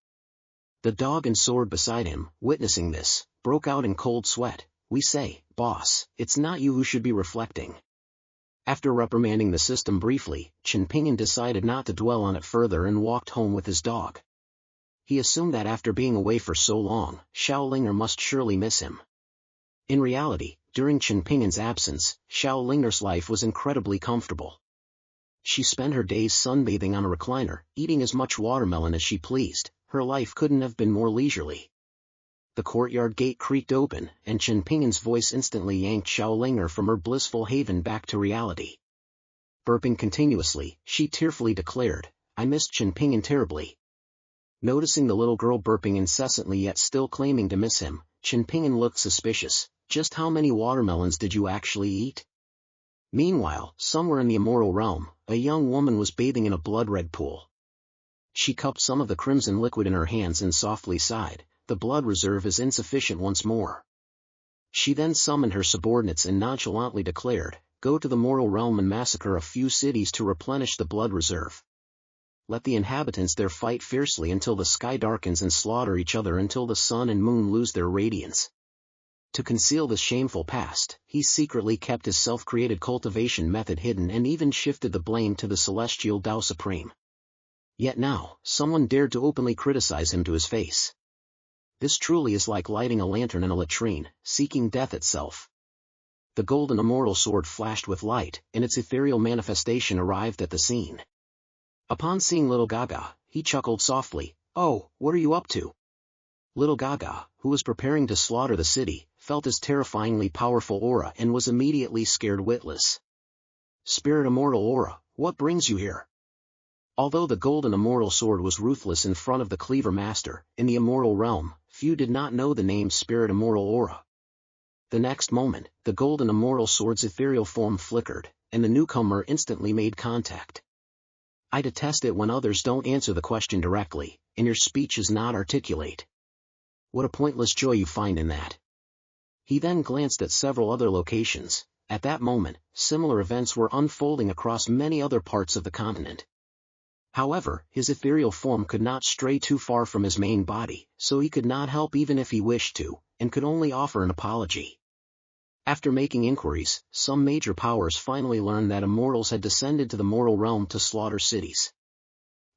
Speaker 1: The dog and sword beside him, witnessing this, broke out in cold sweat. We say, boss, it's not you who should be reflecting. After reprimanding the system briefly, Chen Ping'an decided not to dwell on it further and walked home with his dog. He assumed that after being away for so long, Ling'er must surely miss him. In reality, during Chen Ping'an's absence, Ling'er's life was incredibly comfortable. She spent her days sunbathing on a recliner, eating as much watermelon as she pleased. Her life couldn't have been more leisurely. The courtyard gate creaked open, and Chen Ping'an's voice instantly yanked Ling'er from her blissful haven back to reality. Burping continuously, she tearfully declared, I missed Chen Ping'an terribly. Noticing the little girl burping incessantly yet still claiming to miss him, Chen Ping'an looked suspicious. Just how many watermelons did you actually eat? Meanwhile, somewhere in the immortal realm, a young woman was bathing in a blood-red pool. She cupped some of the crimson liquid in her hands and softly sighed, the blood reserve is insufficient once more. She then summoned her subordinates and nonchalantly declared, go to the mortal realm and massacre a few cities to replenish the blood reserve. Let the inhabitants there fight fiercely until the sky darkens and slaughter each other until the sun and moon lose their radiance. To conceal this shameful past, he secretly kept his self-created cultivation method hidden and even shifted the blame to the celestial Tao Supreme. Yet now, someone dared to openly criticize him to his face. This truly is like lighting a lantern in a latrine, seeking death itself. The golden immortal sword flashed with light, and its ethereal manifestation arrived at the scene. Upon seeing little Gaga, he chuckled softly, "Oh, what are you up to?" Little Gaga, who was preparing to slaughter the city, felt his terrifyingly powerful aura and was immediately scared witless. "Spirit immortal aura, what brings you here?" Although the golden immortal sword was ruthless in front of the Cleaver master, in the immortal realm, few did not know the name Spirit immortal aura. The next moment, the golden immortal sword's ethereal form flickered, and the newcomer instantly made contact. "I detest it when others don't answer the question directly, and your speech is not articulate. What a pointless joy you find in that." He then glanced at several other locations. At that moment, similar events were unfolding across many other parts of the continent. However, his ethereal form could not stray too far from his main body, so he could not help even if he wished to, and could only offer an apology. After making inquiries, some major powers finally learned that immortals had descended to the mortal realm to slaughter cities.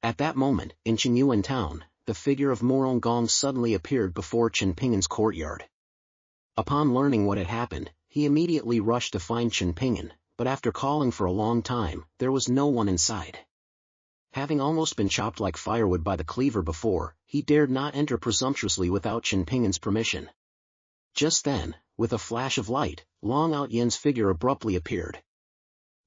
Speaker 1: At that moment, in Chen town, the figure of Morong Gong suddenly appeared before Chen Ping'an's courtyard. Upon learning what had happened, he immediately rushed to find Chen Ping'an, but after calling for a long time, there was no one inside. Having almost been chopped like firewood by the Cleaver before, he dared not enter presumptuously without Chen Ping'an's permission. Just then, with a flash of light, Long Out Yen's figure abruptly appeared.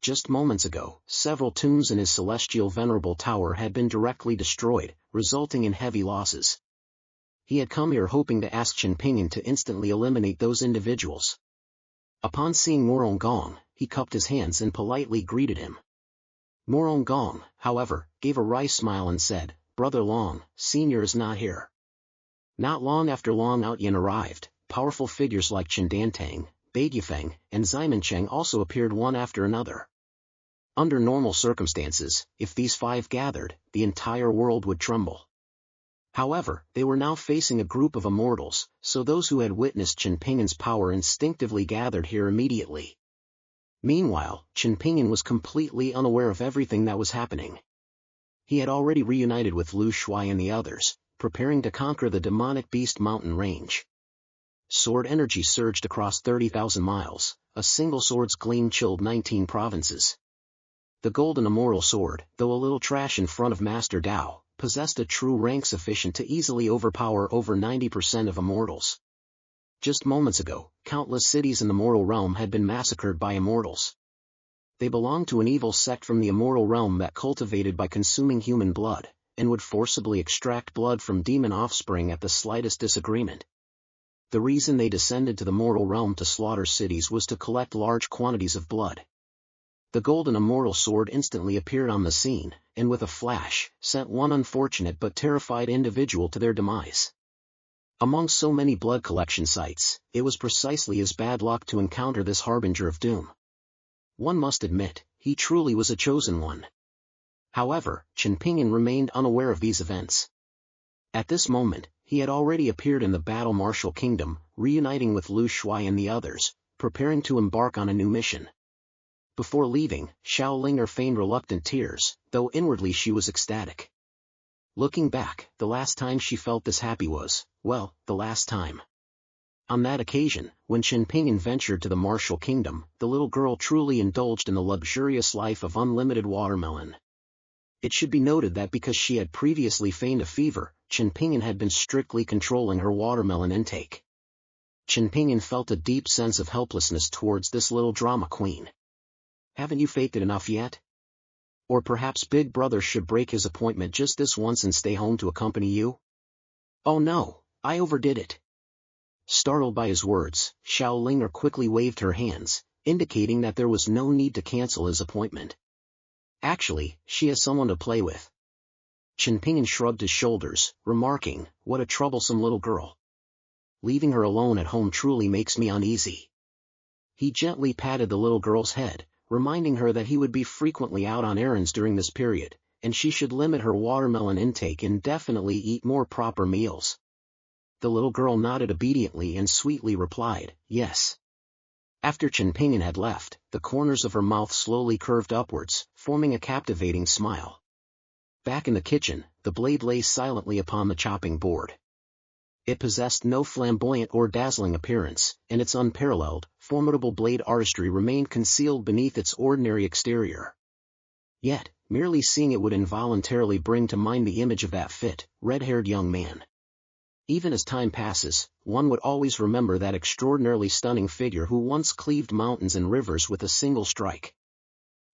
Speaker 1: Just moments ago, several tombs in his celestial venerable tower had been directly destroyed, resulting in heavy losses. He had come here hoping to ask Chen Ping'an to instantly eliminate those individuals. Upon seeing Morong Gong, he cupped his hands and politely greeted him. Morong Gong, however, gave a wry smile and said, "Brother Long, Senior is not here." Not long after Long Out Yen arrived, powerful figures like Chen Dantang, Beigufeng, and Ximencheng also appeared one after another. Under normal circumstances, if these five gathered, the entire world would tremble. However, they were now facing a group of immortals, so those who had witnessed Chen Ping'an's power instinctively gathered here immediately. Meanwhile, Chen Ping'an was completely unaware of everything that was happening. He had already reunited with Lu Shuai and the others, preparing to conquer the demonic beast mountain range. Sword energy surged across 30,000 miles, a single sword's gleam chilled 19 provinces. The golden immortal sword, though a little trash in front of Master Dao, possessed a true rank sufficient to easily overpower over 90% of immortals. Just moments ago, countless cities in the mortal realm had been massacred by immortals. They belonged to an evil sect from the immortal realm that cultivated by consuming human blood, and would forcibly extract blood from demon offspring at the slightest disagreement. The reason they descended to the mortal realm to slaughter cities was to collect large quantities of blood. The golden immortal sword instantly appeared on the scene, and with a flash, sent one unfortunate but terrified individual to their demise. Among so many blood collection sites, it was precisely his bad luck to encounter this harbinger of doom. One must admit, he truly was a chosen one. However, Chen Ping'an remained unaware of these events. At this moment, he had already appeared in the battle martial kingdom, reuniting with Lu Shuai and the others, preparing to embark on a new mission. Before leaving, Ling'er feigned reluctant tears, though inwardly she was ecstatic. Looking back, the last time she felt this happy was, well, the last time. On that occasion, when Chen Ping'an ventured to the martial kingdom, the little girl truly indulged in the luxurious life of unlimited watermelon. It should be noted that because she had previously feigned a fever, Chen Ping'an had been strictly controlling her watermelon intake. Chen Ping'an felt a deep sense of helplessness towards this little drama queen. Haven't you faked it enough yet? Or perhaps Big Brother should break his appointment just this once and stay home to accompany you? Oh no, I overdid it. Startled by his words, Ling'er quickly waved her hands, indicating that there was no need to cancel his appointment. Actually, she has someone to play with. Chen Ping'an shrugged his shoulders, remarking, "What a troublesome little girl. Leaving her alone at home truly makes me uneasy." He gently patted the little girl's head, reminding her that he would be frequently out on errands during this period, and she should limit her watermelon intake and definitely eat more proper meals. The little girl nodded obediently and sweetly replied, yes. After Chen Ping'an had left, the corners of her mouth slowly curved upwards, forming a captivating smile. Back in the kitchen, the blade lay silently upon the chopping board. It possessed no flamboyant or dazzling appearance, and its unparalleled, formidable blade artistry remained concealed beneath its ordinary exterior. Yet, merely seeing it would involuntarily bring to mind the image of that fit, red-haired young man. Even as time passes, one would always remember that extraordinarily stunning figure who once cleaved mountains and rivers with a single strike.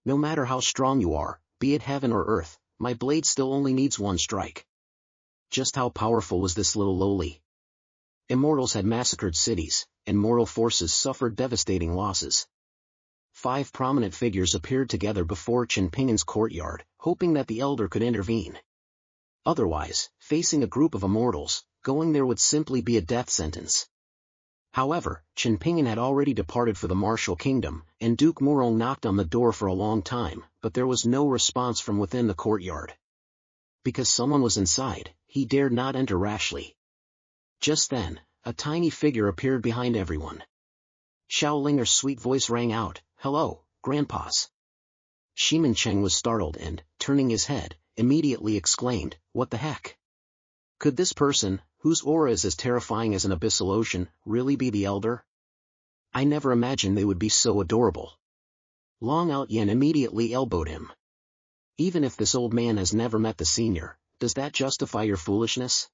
Speaker 1: No matter how strong you are, be it heaven or earth, my blade still only needs one strike. Just how powerful was this little lowly? Immortals had massacred cities, and mortal forces suffered devastating losses. 5 prominent figures appeared together before Chen Ping'an's courtyard, hoping that the elder could intervene. Otherwise, facing a group of immortals, going there would simply be a death sentence. However, Chen Ping'an had already departed for the martial kingdom, and Duke Morong knocked on the door for a long time, but there was no response from within the courtyard. Because someone was inside, he dared not enter rashly. Just then, a tiny figure appeared behind everyone. Ling'er's sweet voice rang out, "Hello, grandpas." Shiman Cheng was startled and, turning his head, immediately exclaimed, "What the heck? Could this person, whose aura is as terrifying as an abyssal ocean, really be the elder? I never imagined they would be so adorable." Long Out Yen immediately elbowed him. "Even if this old man has never met the senior, does that justify your foolishness?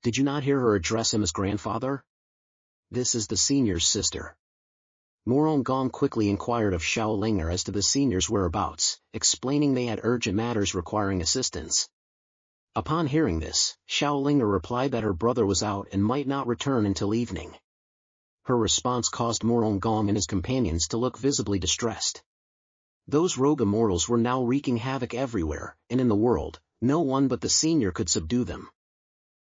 Speaker 1: Did you not hear her address him as grandfather? This is the senior's sister." Morong Gong quickly inquired of Ling'er as to the senior's whereabouts, explaining they had urgent matters requiring assistance. Upon hearing this, Ling'er replied that her brother was out and might not return until evening. Her response caused Morong Gong and his companions to look visibly distressed. Those rogue immortals were now wreaking havoc everywhere, and in the world, no one but the senior could subdue them.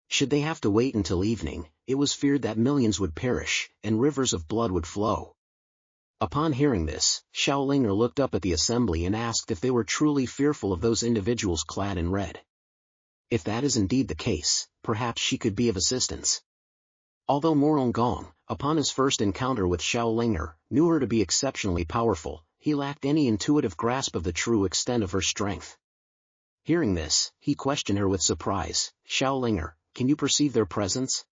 Speaker 1: Should they have to wait until evening, it was feared that millions would perish, and rivers of blood would flow. Upon hearing this, Ling'er looked up at the assembly and asked if they were truly fearful of those individuals clad in red. If that is indeed the case, perhaps she could be of assistance. Although Morong Gong, upon his first encounter with Ling'er, knew her to be exceptionally powerful, he lacked any intuitive grasp of the true extent of her strength. Hearing this, he questioned her with surprise, "Ling'er, can you perceive their presence?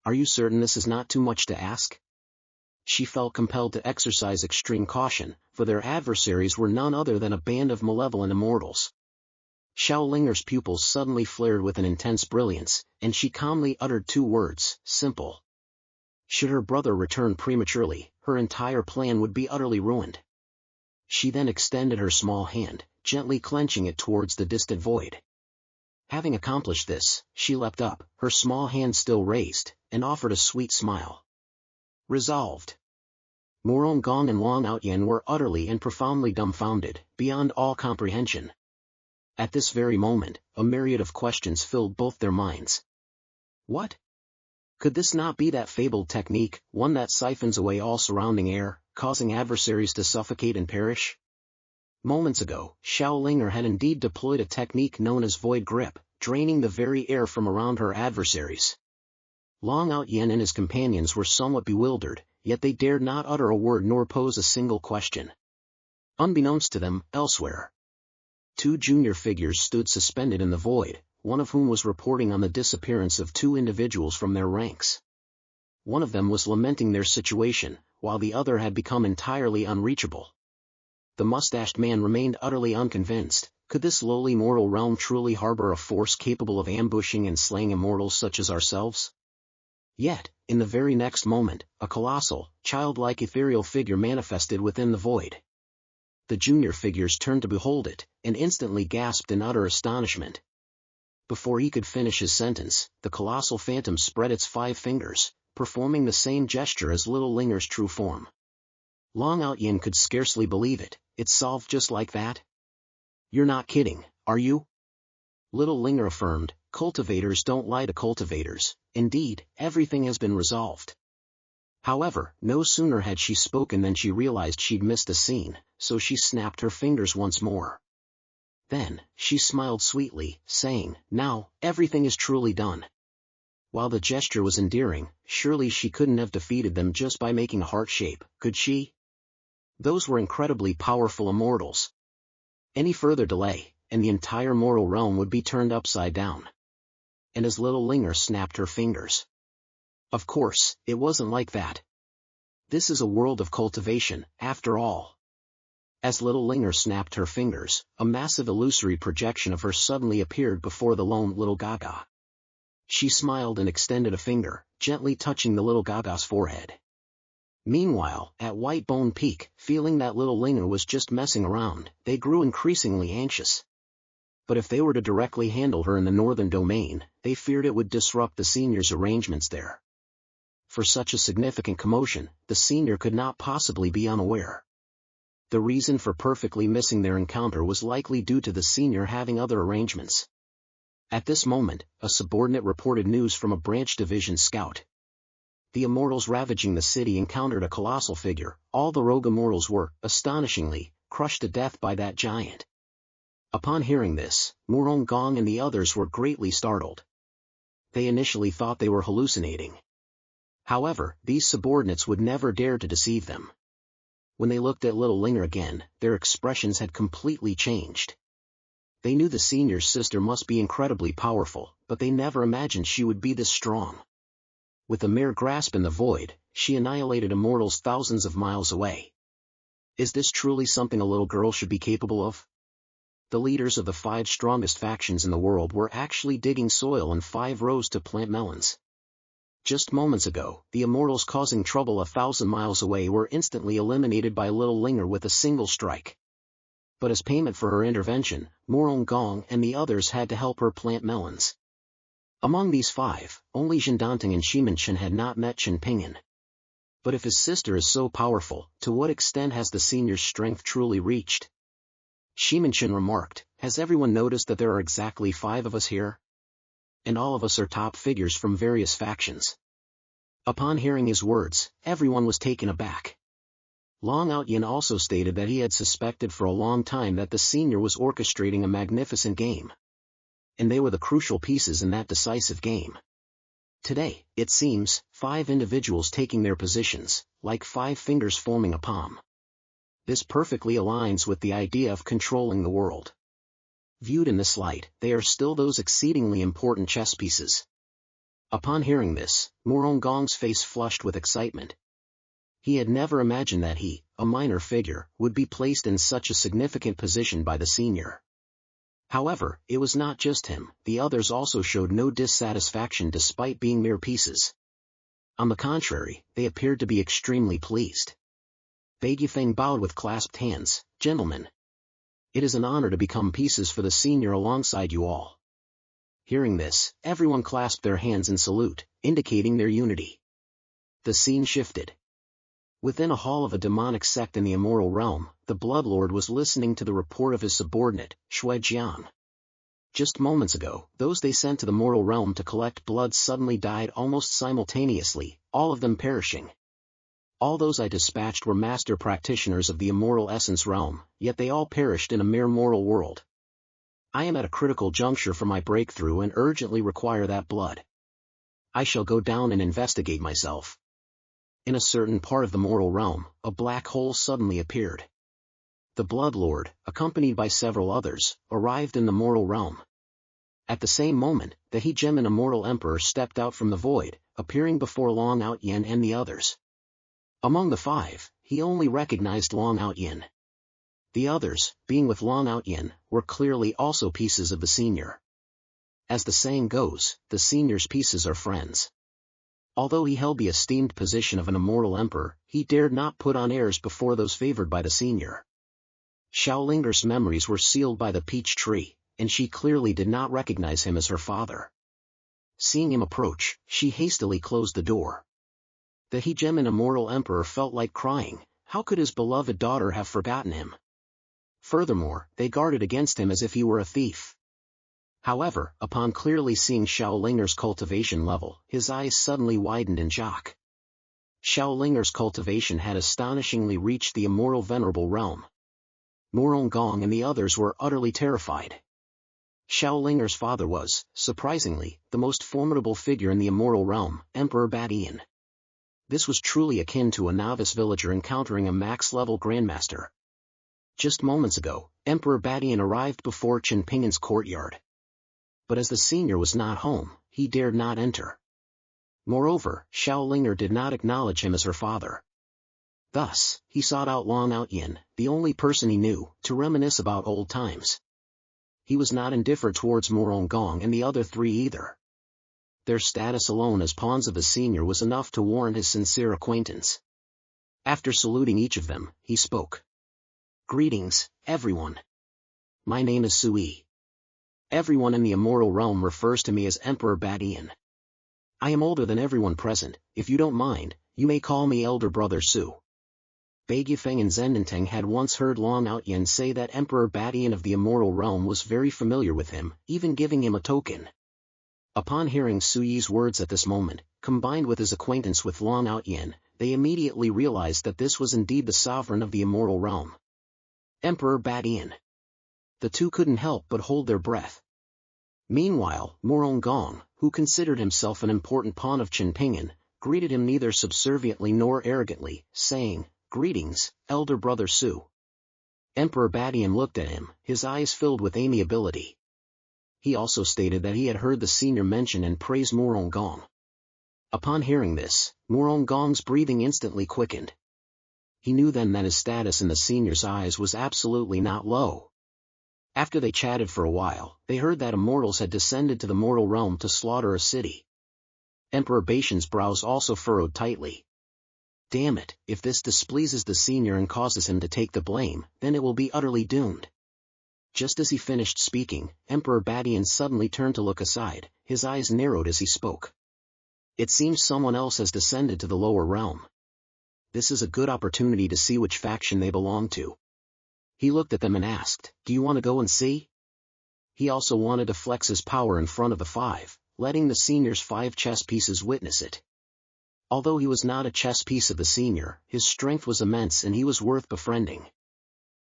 Speaker 1: Are you certain this is not too much to ask?" She felt compelled to exercise extreme caution, for their adversaries were none other than a band of malevolent immortals. Ling'er's pupils suddenly flared with an intense brilliance, and she calmly uttered 2 words, "Simple." Should her brother return prematurely, her entire plan would be utterly ruined. She then extended her small hand, gently clenching it towards the distant void. Having accomplished this, she leapt up, her small hand still raised, and offered a sweet smile. "Resolved." Morong Gong and Long Out Yen were utterly and profoundly dumbfounded, beyond all comprehension. At this very moment, a myriad of questions filled both their minds. What? Could this not be that fabled technique, one that siphons away all surrounding air, causing adversaries to suffocate and perish? Moments ago, Ling'er had indeed deployed a technique known as void grip, draining the very air from around her adversaries. Long Out Yen and his companions were somewhat bewildered, yet they dared not utter a word nor pose a single question. Unbeknownst to them, elsewhere, 2 junior figures stood suspended in the void, one of whom was reporting on the disappearance of 2 individuals from their ranks. One of them was lamenting their situation, while the other had become entirely unreachable. The mustached man remained utterly unconvinced. Could this lowly mortal realm truly harbor a force capable of ambushing and slaying immortals such as ourselves? Yet, in the very next moment, a colossal, childlike ethereal figure manifested within the void. The junior figures turned to behold it, and instantly gasped in utter astonishment. Before he could finish his sentence, the colossal phantom spread its 5 fingers, performing the same gesture as little Ling'er's true form. Long Out Yen could scarcely believe it. "It's solved just like that? You're not kidding, are you?" Little Ling'er affirmed, "Cultivators don't lie to cultivators. Indeed, everything has been resolved." However, no sooner had she spoken than she realized she'd missed a scene, so she snapped her fingers once more. Then, she smiled sweetly, saying, "Now, everything is truly done. While the gesture was endearing, surely she couldn't have defeated them just by making a heart shape, could she? Those were incredibly powerful immortals. Any further delay, and the entire mortal realm would be turned upside down. And as little Ling'er snapped her fingers. Of course, it wasn't like that. This is a world of cultivation, after all. As little Ling'er snapped her fingers, a massive illusory projection of her suddenly appeared before the lone little Gaga. She smiled and extended a finger, gently touching the little Gaga's forehead. Meanwhile, at White Bone Peak, feeling that little Ling'er was just messing around, they grew increasingly anxious. But if they were to directly handle her in the northern domain, they feared it would disrupt the senior's arrangements there. For such a significant commotion, the senior could not possibly be unaware. The reason for perfectly missing their encounter was likely due to the senior having other arrangements. At this moment, a subordinate reported news from a branch division scout. The immortals ravaging the city encountered a colossal figure. All the rogue immortals were, astonishingly, crushed to death by that giant. Upon hearing this, Gong and the others were greatly startled. They initially thought they were hallucinating. However, these subordinates would never dare to deceive them. When they looked at little Ling'er again, their expressions had completely changed. They knew the senior's sister must be incredibly powerful, but they never imagined she would be this strong. With a mere grasp in the void, she annihilated immortals thousands of miles away. Is this truly something a little girl should be capable of? The leaders of the 5 strongest factions in the world were actually digging soil in 5 rows to plant melons. Just moments ago, the immortals causing trouble 1,000 miles away were instantly eliminated by little Ling'er with a single strike. But as payment for her intervention, Gong and the others had to help her plant melons. Among these 5, only Zhendanting and Chen had not met Chen Ping'an. But if his sister is so powerful, to what extent has the senior's strength truly reached? Chen remarked, has everyone noticed that there are exactly 5 of us here? And all of us are top figures from various factions. Upon hearing his words, everyone was taken aback. Long Outyin also stated that he had suspected for a long time that the senior was orchestrating a magnificent game. And they were the crucial pieces in that decisive game. Today, it seems, 5 individuals taking their positions, like 5 fingers forming a palm. This perfectly aligns with the idea of controlling the world. Viewed in this light, they are still those exceedingly important chess pieces. Upon hearing this, Gong's face flushed with excitement. He had never imagined that he, a minor figure, would be placed in such a significant position by the senior. However, it was not just him, the others also showed no dissatisfaction despite being mere pieces. On the contrary, they appeared to be extremely pleased. Bai Yifeng bowed with clasped hands, gentlemen. It is an honor to become pieces for the senior alongside you all. Hearing this, everyone clasped their hands in salute, indicating their unity. The scene shifted. Within a hall of a demonic sect in the immortal realm, the Bloodlord was listening to the report of his subordinate, Shui Jian. Just moments ago, those they sent to the mortal realm to collect blood suddenly died almost simultaneously, all of them perishing. All those I dispatched were master practitioners of the immortal essence realm, yet they all perished in a mere mortal world. I am at a critical juncture for my breakthrough and urgently require that blood. I shall go down and investigate myself. In a certain part of the mortal realm, a black hole suddenly appeared. The Bloodlord, accompanied by several others, arrived in the mortal realm. At the same moment, the Hegemon Immortal Emperor stepped out from the void, appearing before Long Outyin and the others. Among the 5, he only recognized Long Outyin. The others, being with Long Outyin, were clearly also pieces of the senior. As the saying goes, the senior's pieces are friends. Although he held the esteemed position of an immortal emperor, he dared not put on airs before those favored by the senior. Xiao Ling'er's memories were sealed by the peach tree, and she clearly did not recognize him as her father. Seeing him approach, she hastily closed the door. The Hegemon Immortal Emperor felt like crying. How could his beloved daughter have forgotten him? Furthermore, they guarded against him as if he were a thief. However, upon clearly seeing Xiao Ling'er's cultivation level, his eyes suddenly widened in shock. Xiao Ling'er's cultivation had astonishingly reached the immortal venerable realm. Gong and the others were utterly terrified. Ling'er's father was, surprisingly, the most formidable figure in the immortal realm, Emperor Badian. This was truly akin to a novice villager encountering a max-level grandmaster. Just moments ago, Emperor Badian arrived before Chen Ping'an's courtyard. But as the senior was not home, he dared not enter. Moreover, Ling'er did not acknowledge him as her father. Thus, he sought out Long Outyin, the only person he knew, to reminisce about old times. He was not indifferent towards Gong and the other three either. Their status alone as pawns of the senior was enough to warrant his sincere acquaintance. After saluting each of them, he spoke. "Greetings, everyone. My name is Sui. Everyone in the immortal realm refers to me as Emperor Badian. I am older than everyone present. If you don't mind, you may call me Elder Brother Su." Bagyufeng and Zendenteng had once heard Long Outyin say that Emperor Badian of the immortal realm was very familiar with him, even giving him a token. Upon hearing Suyi's words at this moment, combined with his acquaintance with Long Outyin, they immediately realized that this was indeed the sovereign of the immortal realm. Emperor Badian. The two couldn't help but hold their breath. Meanwhile, Gong, who considered himself an important pawn of Chen Ping'an, greeted him neither subserviently nor arrogantly, saying, "Greetings, Elder Brother Su." Emperor Badian looked at him, his eyes filled with amiability. He also stated that he had heard the senior mention and praise Gong. Upon hearing this, Gong's breathing instantly quickened. He knew then that his status in the senior's eyes was absolutely not low. After they chatted for a while, they heard that immortals had descended to the mortal realm to slaughter a city. Emperor Batian's brows also furrowed tightly. Damn it, if this displeases the senior and causes him to take the blame, then it will be utterly doomed. Just as he finished speaking, Emperor Badian suddenly turned to look aside, his eyes narrowed as he spoke. It seems someone else has descended to the lower realm. This is a good opportunity to see which faction they belong to. He looked at them and asked, "Do you want to go and see?" He also wanted to flex his power in front of the five, letting the senior's 5 chess pieces witness it. Although he was not a chess piece of the senior, his strength was immense and he was worth befriending.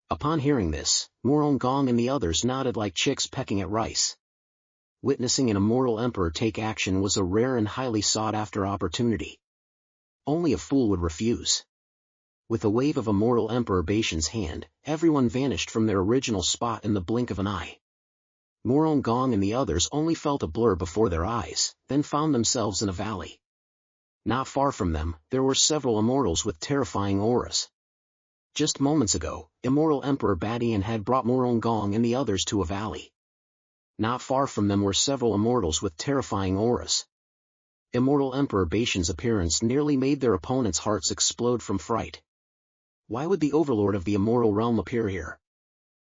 Speaker 1: Upon hearing this, Gong and the others nodded like chicks pecking at rice. Witnessing an immortal emperor take action was a rare and highly sought-after opportunity. Only a fool would refuse. With a wave of immortal Emperor Batian's hand, everyone vanished from their original spot in the blink of an eye. Gong and the others only felt a blur before their eyes, then found themselves in a valley. Not far from them, there were several immortals with terrifying auras. Just moments ago, immortal Emperor Badian had brought Gong and the others to a valley. Not far from them were several immortals with terrifying auras. Immortal Emperor Batian's appearance nearly made their opponents' hearts explode from fright. Why would the overlord of the immortal realm appear here?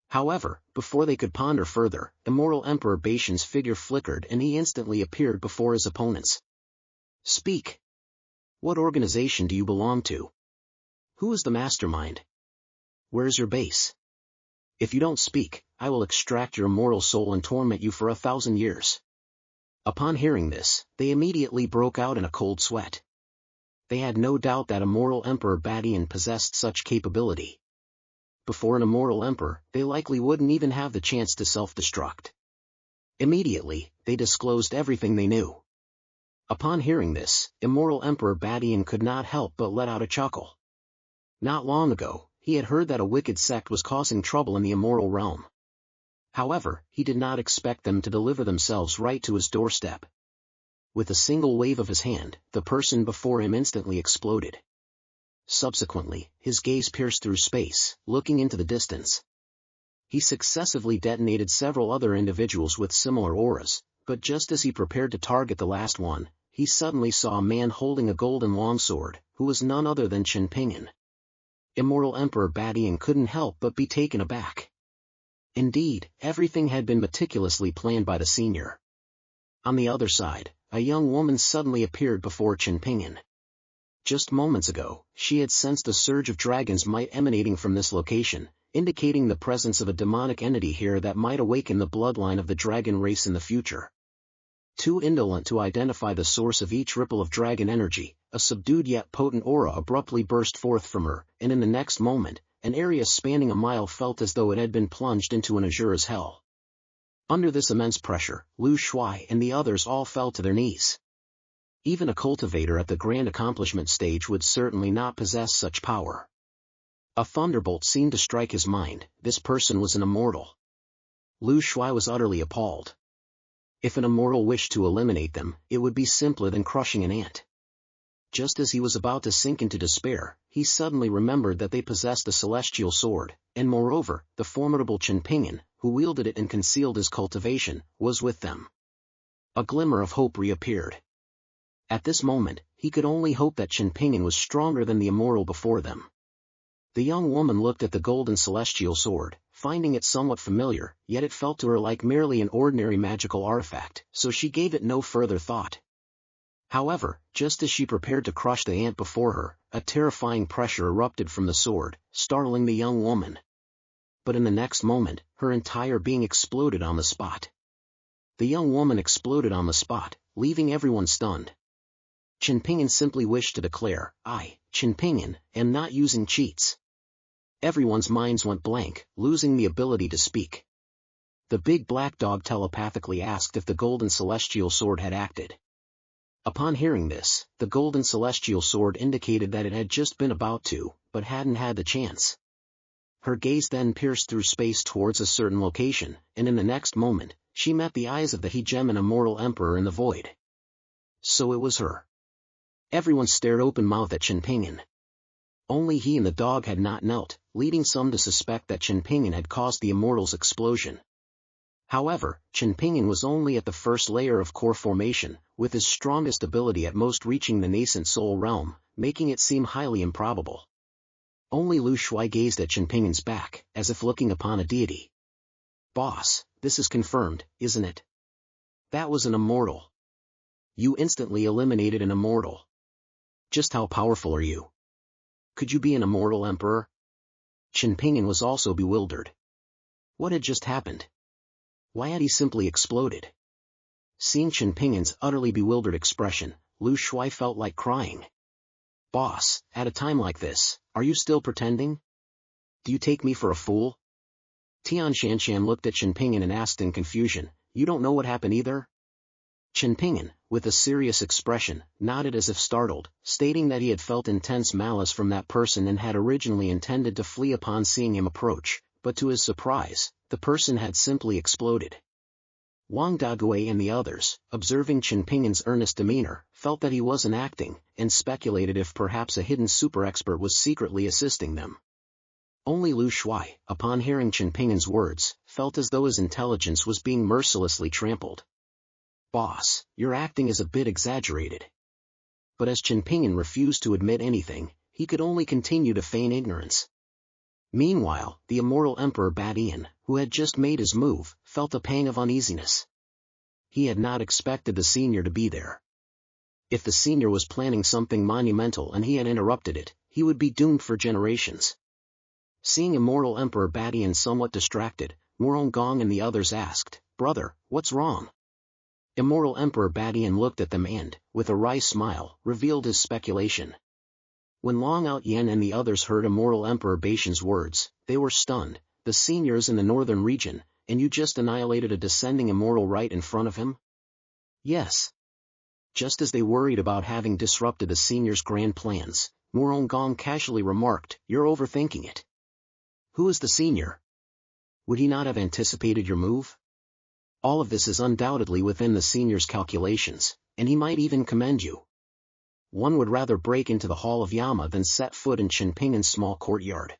Speaker 1: However, before they could ponder further, immortal Emperor Batian's figure flickered and he instantly appeared before his opponents. "Speak. What organization do you belong to? Who is the mastermind? Where is your base? If you don't speak, I will extract your immortal soul and torment you for 1,000 years." Upon hearing this, they immediately broke out in a cold sweat. They had no doubt that immortal Emperor Badian possessed such capability. Before an immortal emperor, they likely wouldn't even have the chance to self-destruct. Immediately, they disclosed everything they knew. Upon hearing this, immortal Emperor Badian could not help but let out a chuckle. Not long ago, he had heard that a wicked sect was causing trouble in the immortal realm. However, he did not expect them to deliver themselves right to his doorstep. With a single wave of his hand, the person before him instantly exploded. Subsequently, his gaze pierced through space, looking into the distance. He successively detonated several other individuals with similar auras, but just as he prepared to target the last one, he suddenly saw a man holding a golden longsword, who was none other than Chen Ping'an. Immortal Emperor Badian couldn't help but be taken aback. Indeed, everything had been meticulously planned by the senior. On the other side, a young woman suddenly appeared before Chen Ping'an. Just moments ago, she had sensed a surge of dragon's might emanating from this location, indicating the presence of a demonic entity here that might awaken the bloodline of the dragon race in the future. Too indolent to identify the source of each ripple of dragon energy, a subdued yet potent aura abruptly burst forth from her, and in the next moment, an area spanning a mile felt as though it had been plunged into an azure as hell. Under this immense pressure, Lu Shuai and the others all fell to their knees. Even a cultivator at the grand accomplishment stage would certainly not possess such power. A thunderbolt seemed to strike his mind. This person was an immortal. Lu Shuai was utterly appalled. If an immortal wished to eliminate them, it would be simpler than crushing an ant. Just as he was about to sink into despair, he suddenly remembered that they possessed a celestial sword, and moreover, the formidable Chen Ping'an, who wielded it and concealed his cultivation, was with them. A glimmer of hope reappeared. At this moment, he could only hope that Chen Ping'an was stronger than the immortal before them. The young woman looked at the golden celestial sword, finding it somewhat familiar, yet it felt to her like merely an ordinary magical artifact, so she gave it no further thought. However, just as she prepared to crush the ant before her, a terrifying pressure erupted from the sword, startling the young woman. But in the next moment, her entire being exploded on the spot. The young woman exploded on the spot, leaving everyone stunned. Chen Ping'an simply wished to declare, "I, Chen Ping'an, am not using cheats." Everyone's minds went blank, losing the ability to speak. The big black dog telepathically asked if the golden celestial sword had acted. Upon hearing this, the golden celestial sword indicated that it had just been about to, but hadn't had the chance. Her gaze then pierced through space towards a certain location, and in the next moment, she met the eyes of the hegemon immortal emperor in the void. So it was her. Everyone stared open-mouthed at Chen Ping'an. Only he and the dog had not knelt, leading some to suspect that Chen Ping'an had caused the immortal's explosion. However, Chen Ping'an was only at the first layer of core formation, with his strongest ability at most reaching the nascent soul realm, making it seem highly improbable. Only Lu Shuai gazed at Chen Ping'an's back, as if looking upon a deity. "Boss, this is confirmed, isn't it? That was an immortal. You instantly eliminated an immortal. Just how powerful are you? Could you be an immortal emperor?" Chen Ping'an was also bewildered. What had just happened? Why had he simply exploded? Seeing Chen Ping'an's utterly bewildered expression, Lu Shuai felt like crying. "Boss, at a time like this, are you still pretending? Do you take me for a fool?" Tian Shanshan looked at Chen Ping'an and asked in confusion, "You don't know what happened either?" Chen Ping'an, with a serious expression, nodded as if startled, stating that he had felt intense malice from that person and had originally intended to flee upon seeing him approach, but to his surprise, the person had simply exploded. Wang Dagui and the others, observing Chen Ping'an's earnest demeanor, felt that he wasn't acting, and speculated if perhaps a hidden super expert was secretly assisting them. Only Lu Shuai, upon hearing Chen Ping'an's words, felt as though his intelligence was being mercilessly trampled. "Boss, your acting is a bit exaggerated." But as Chen Ping'an refused to admit anything, he could only continue to feign ignorance. Meanwhile, the immortal Emperor Badian, who had just made his move, felt a pang of uneasiness. He had not expected the senior to be there. If the senior was planning something monumental and he had interrupted it, he would be doomed for generations. Seeing immortal Emperor Badian somewhat distracted, Gong and the others asked, "Brother, what's wrong?" Immortal Emperor Badian looked at them and, with a wry smile, revealed his speculation. When Long Out Yen and the others heard Immortal Emperor Baishan's words, they were stunned. "The senior is in the northern region, and you just annihilated a descending immortal right in front of him?" "Yes." Just as they worried about having disrupted the senior's grand plans, Gong casually remarked, "You're overthinking it. Who is the senior? Would he not have anticipated your move? All of this is undoubtedly within the senior's calculations, and he might even commend you. One would rather break into the Hall of Yama than set foot in Chen Ping'an's small courtyard."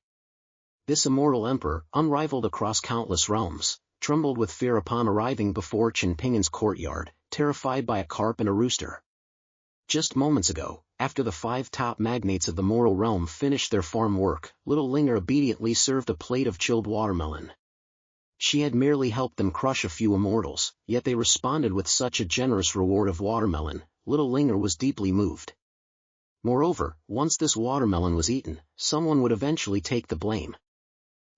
Speaker 1: This immortal emperor, unrivaled across countless realms, trembled with fear upon arriving before Chen Ping'an's courtyard, terrified by a carp and a rooster. Just moments ago, after the 5 top magnates of the mortal realm finished their farm work, little Ling'er obediently served a plate of chilled watermelon. She had merely helped them crush a few immortals, yet they responded with such a generous reward of watermelon. Little Ling'er was deeply moved. Moreover, once this watermelon was eaten, someone would eventually take the blame.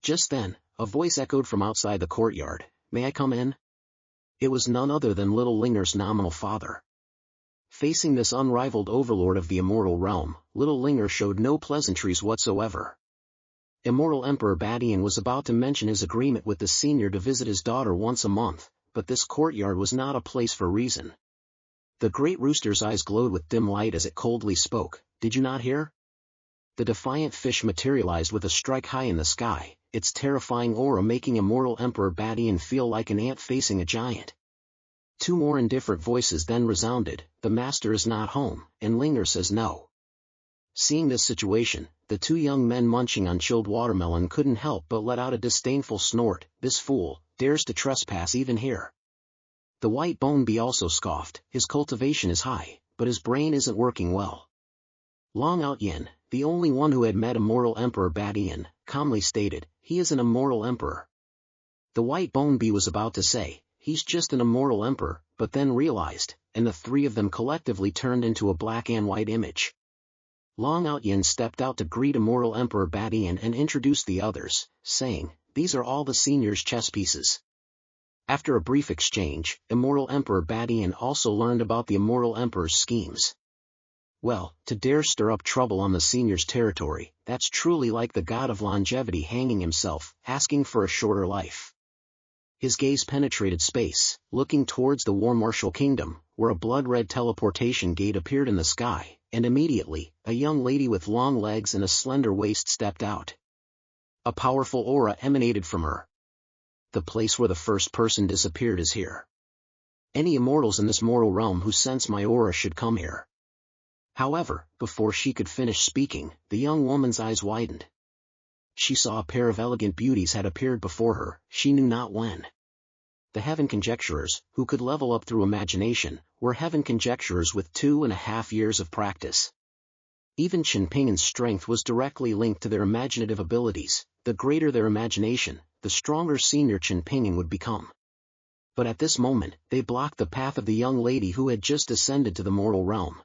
Speaker 1: Just then, a voice echoed from outside the courtyard, "May I come in?" It was none other than little Ling'er's nominal father. Facing this unrivaled overlord of the immortal realm, little Ling'er showed no pleasantries whatsoever. Immortal Emperor Badian was about to mention his agreement with the senior to visit his daughter once a month, but this courtyard was not a place for reason. The great rooster's eyes glowed with dim light as it coldly spoke. "Did you not hear?" The defiant fish materialized with a strike high in the sky, its terrifying aura making Immortal Emperor Badian feel like an ant facing a giant. Two more indifferent voices then resounded, "The master is not home, and Ling'er says no." Seeing this situation, the two young men munching on chilled watermelon couldn't help but let out a disdainful snort. "This fool dares to trespass even here." The white bone bee also scoffed. "His cultivation is high, but his brain isn't working well." Long Out Yin, the only one who had met Immortal Emperor Badian, calmly stated, "He is an immortal emperor." The white bone bee was about to say, "He's just an immortal emperor," but then realized, and the three of them collectively turned into a black and white image. Long Out Yin stepped out to greet Immortal Emperor Badian and introduced the others, saying, "These are all the senior's chess pieces." After a brief exchange, Immortal Emperor Badian also learned about the Immortal Emperor's schemes. "Well, to dare stir up trouble on the senior's territory, that's truly like the god of longevity hanging himself, asking for a shorter life." His gaze penetrated space, looking towards the War Martial Kingdom, where a blood-red teleportation gate appeared in the sky, and immediately, a young lady with long legs and a slender waist stepped out. A powerful aura emanated from her. "The place where the first person disappeared is here. Any immortals in this mortal realm who sense my aura should come here." However, before she could finish speaking, the young woman's eyes widened. She saw a pair of elegant beauties had appeared before her, she knew not when. The Heaven Conjecturers, who could level up through imagination, were Heaven Conjecturers with 2.5 years of practice. Even Chen Ping'an's strength was directly linked to their imaginative abilities. The greater their imagination, the stronger Senior Chen Ping'an would become. But at this moment, they blocked the path of the young lady who had just ascended to the mortal realm.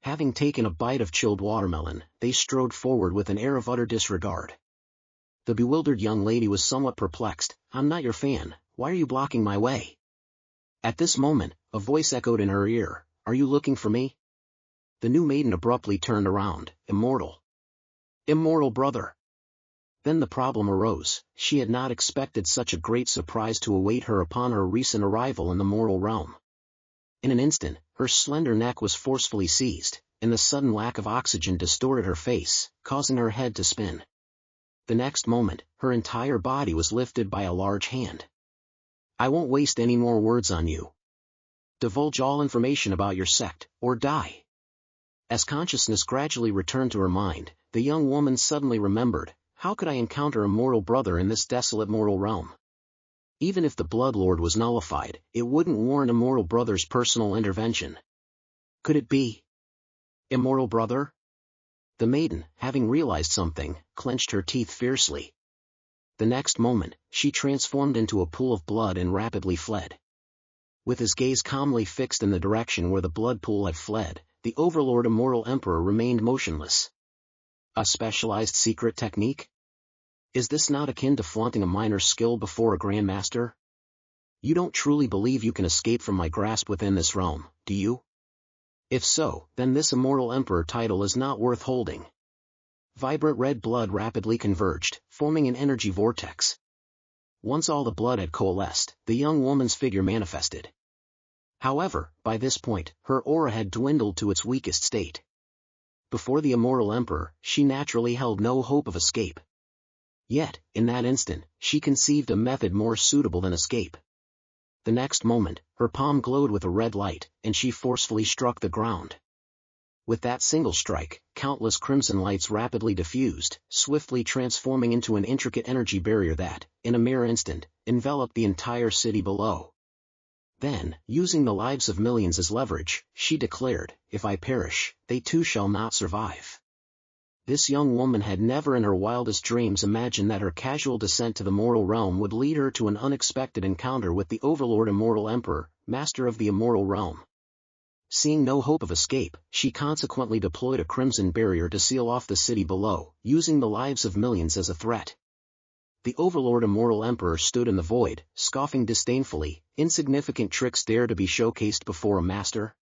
Speaker 1: Having taken a bite of chilled watermelon, they strode forward with an air of utter disregard. The bewildered young lady was somewhat perplexed. "I'm not your fan, why are you blocking my way?" At this moment, a voice echoed in her ear, "Are you looking for me?" The new maiden abruptly turned around. "Immortal. Immortal brother." Then the problem arose. She had not expected such a great surprise to await her upon her recent arrival in the mortal realm. In an instant, her slender neck was forcefully seized, and the sudden lack of oxygen distorted her face, causing her head to spin. The next moment, her entire body was lifted by a large hand. "I won't waste any more words on you. Divulge all information about your sect, or die." As consciousness gradually returned to her mind, the young woman suddenly remembered, "How could I encounter a mortal brother in this desolate mortal realm? Even if the Bloodlord was nullified, it wouldn't warrant Immortal Brother's personal intervention. Could it be Immortal Brother?" The maiden, having realized something, clenched her teeth fiercely. The next moment, she transformed into a pool of blood and rapidly fled. With his gaze calmly fixed in the direction where the blood pool had fled, the Overlord Immortal Emperor remained motionless. A specialized secret technique? Is this not akin to flaunting a minor's skill before a grandmaster? You don't truly believe you can escape from my grasp within this realm, do you? If so, then this Immortal Emperor title is not worth holding. Vibrant red blood rapidly converged, forming an energy vortex. Once all the blood had coalesced, the young woman's figure manifested. However, by this point, her aura had dwindled to its weakest state. Before the Immortal Emperor, she naturally held no hope of escape. Yet, in that instant, she conceived a method more suitable than escape. The next moment, her palm glowed with a red light, and she forcefully struck the ground. With that single strike, countless crimson lights rapidly diffused, swiftly transforming into an intricate energy barrier that, in a mere instant, enveloped the entire city below. Then, using the lives of millions as leverage, she declared, "If I perish, they too shall not survive." This young woman had never in her wildest dreams imagined that her casual descent to the mortal realm would lead her to an unexpected encounter with the Overlord Immortal Emperor, master of the immortal realm. Seeing no hope of escape, she consequently deployed a crimson barrier to seal off the city below, using the lives of millions as a threat. The Overlord Immortal Emperor stood in the void, scoffing disdainfully. Insignificant tricks dare to be showcased before a master?